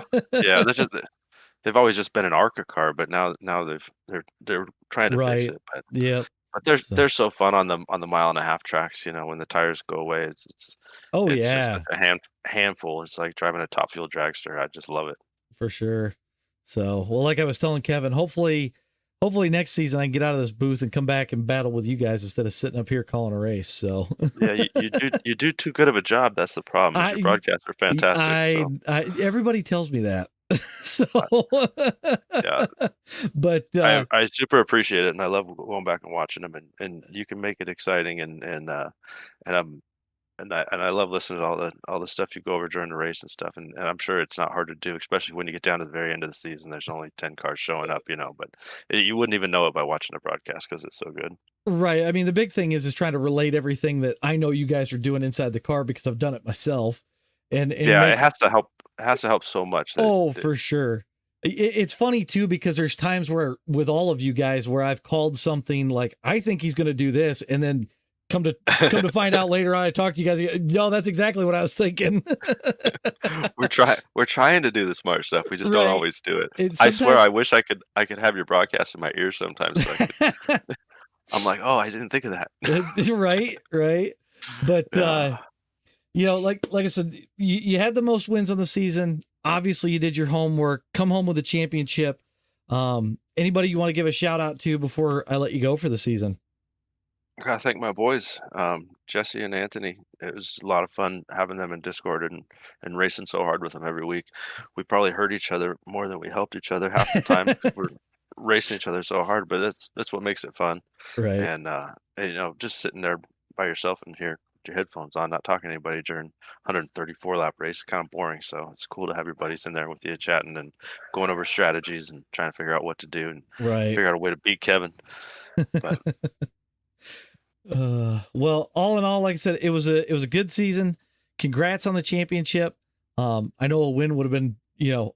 [SPEAKER 5] they've always just been an ARCA car, but now they're trying to fix it. But
[SPEAKER 2] yeah,
[SPEAKER 5] but they're so fun on the 1.5-mile tracks. When the tires go away, it's just a handful. It's like driving a top fuel dragster. I just love it
[SPEAKER 2] for sure. So, well, like I was telling Kevin, hopefully next season I can get out of this booth and come back and battle with you guys instead of sitting up here calling a race. So
[SPEAKER 5] yeah, you do too good of a job. That's the problem. Your broadcasts are fantastic.
[SPEAKER 2] Everybody tells me that. So
[SPEAKER 5] yeah,
[SPEAKER 2] but
[SPEAKER 5] I super appreciate it, and I love going back and watching them, and you can make it exciting, and I love listening to all the stuff you go over during the race and stuff, and I'm sure it's not hard to do, especially when you get down to the very end of the season. There's only 10 cars showing up, but you wouldn't even know it by watching the broadcast because it's so good.
[SPEAKER 2] Right. I mean, the big thing is trying to relate everything that I know you guys are doing inside the car because I've done it myself, and
[SPEAKER 5] yeah, it has to help. It has to help so much.
[SPEAKER 2] For sure. It's funny too, because there's times where with all of you guys where I've called something like, I think he's going to do this. And then come to find out later on, I talk to you guys. No, that's exactly what I was thinking.
[SPEAKER 5] We're trying to do the smart stuff. We just don't always do it. I swear, I wish I could have your broadcast in my ears sometimes. So I'm like, oh, I didn't think of that.
[SPEAKER 2] Right. But, like I said, you had the most wins on the season. Obviously, you did your homework. Come home with a championship. Anybody you want to give a shout out to before I let you go for the season?
[SPEAKER 5] I gotta thank my boys, Jesse and Anthony. It was a lot of fun having them in Discord and racing so hard with them every week. We probably hurt each other more than we helped each other half the time. We're racing each other so hard, but that's what makes it fun.
[SPEAKER 2] Right.
[SPEAKER 5] And just sitting there by yourself and here. Your headphones on, not talking to anybody during 134 lap race is kind of boring. So it's cool to have your buddies in there with you chatting and going over strategies and trying to figure out what to do and figure out a way to beat Kevin. But
[SPEAKER 2] well, all in all, like I said, it was a good season. Congrats on the championship. I know a win would have been,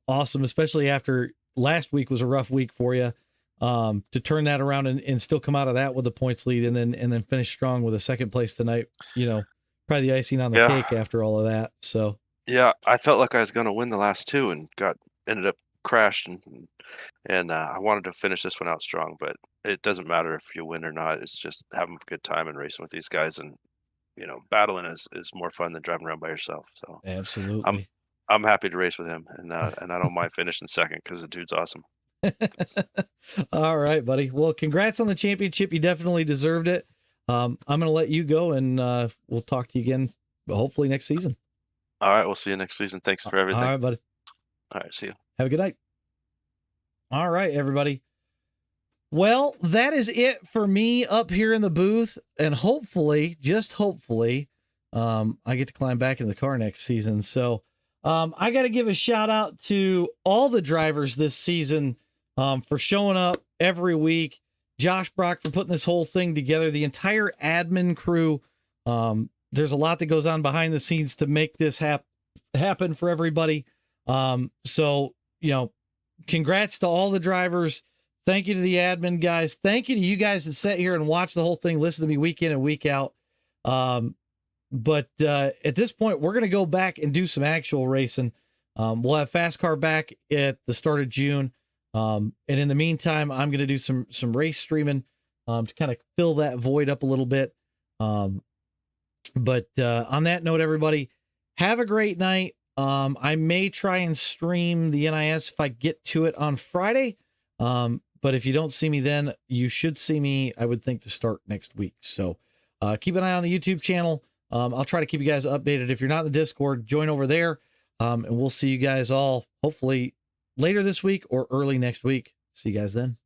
[SPEAKER 2] awesome, especially after last week was a rough week for you. To turn that around and still come out of that with a points lead and then finish strong with a second place tonight, probably the icing on the cake after all of that. So
[SPEAKER 5] yeah, I felt like I was going to win the last two and ended up crashed and I wanted to finish this one out strong, but it doesn't matter if you win or not. It's just having a good time and racing with these guys, and battling is more fun than driving around by yourself. So
[SPEAKER 2] absolutely,
[SPEAKER 5] I'm happy to race with him, and I don't mind finishing second because the dude's awesome.
[SPEAKER 2] All right, buddy. Well, congrats on the championship. You definitely deserved it. I'm going to let you go, and we'll talk to you again, hopefully next season.
[SPEAKER 5] All right. We'll see you next season. Thanks for everything.
[SPEAKER 2] All right, buddy.
[SPEAKER 5] All right. See you.
[SPEAKER 2] Have a good night. All right, everybody. Well, that is it for me up here in the booth, and hopefully, just hopefully, I get to climb back in the car next season. So I got to give a shout out to all the drivers this season for showing up every week. Josh Brock for putting this whole thing together, the entire admin crew. There's a lot that goes on behind the scenes to make this happen for everybody. So, congrats to all the drivers. Thank you to the admin guys. Thank you to you guys that sat here and watch the whole thing, listen to me week in and week out. But at this point, we're going to go back and do some actual racing. We'll have Fast Car back at the start of June. And in the meantime, I'm going to do some race streaming to kind of fill that void up a little bit. But on that note, everybody, have a great night. I may try and stream the NIS if I get to it on Friday. But if you don't see me then, you should see me, I would think, to start next week. So keep an eye on the YouTube channel. I'll try to keep you guys updated. If you're not in the Discord, join over there. And we'll see you guys all hopefully later this week or early next week. See you guys then.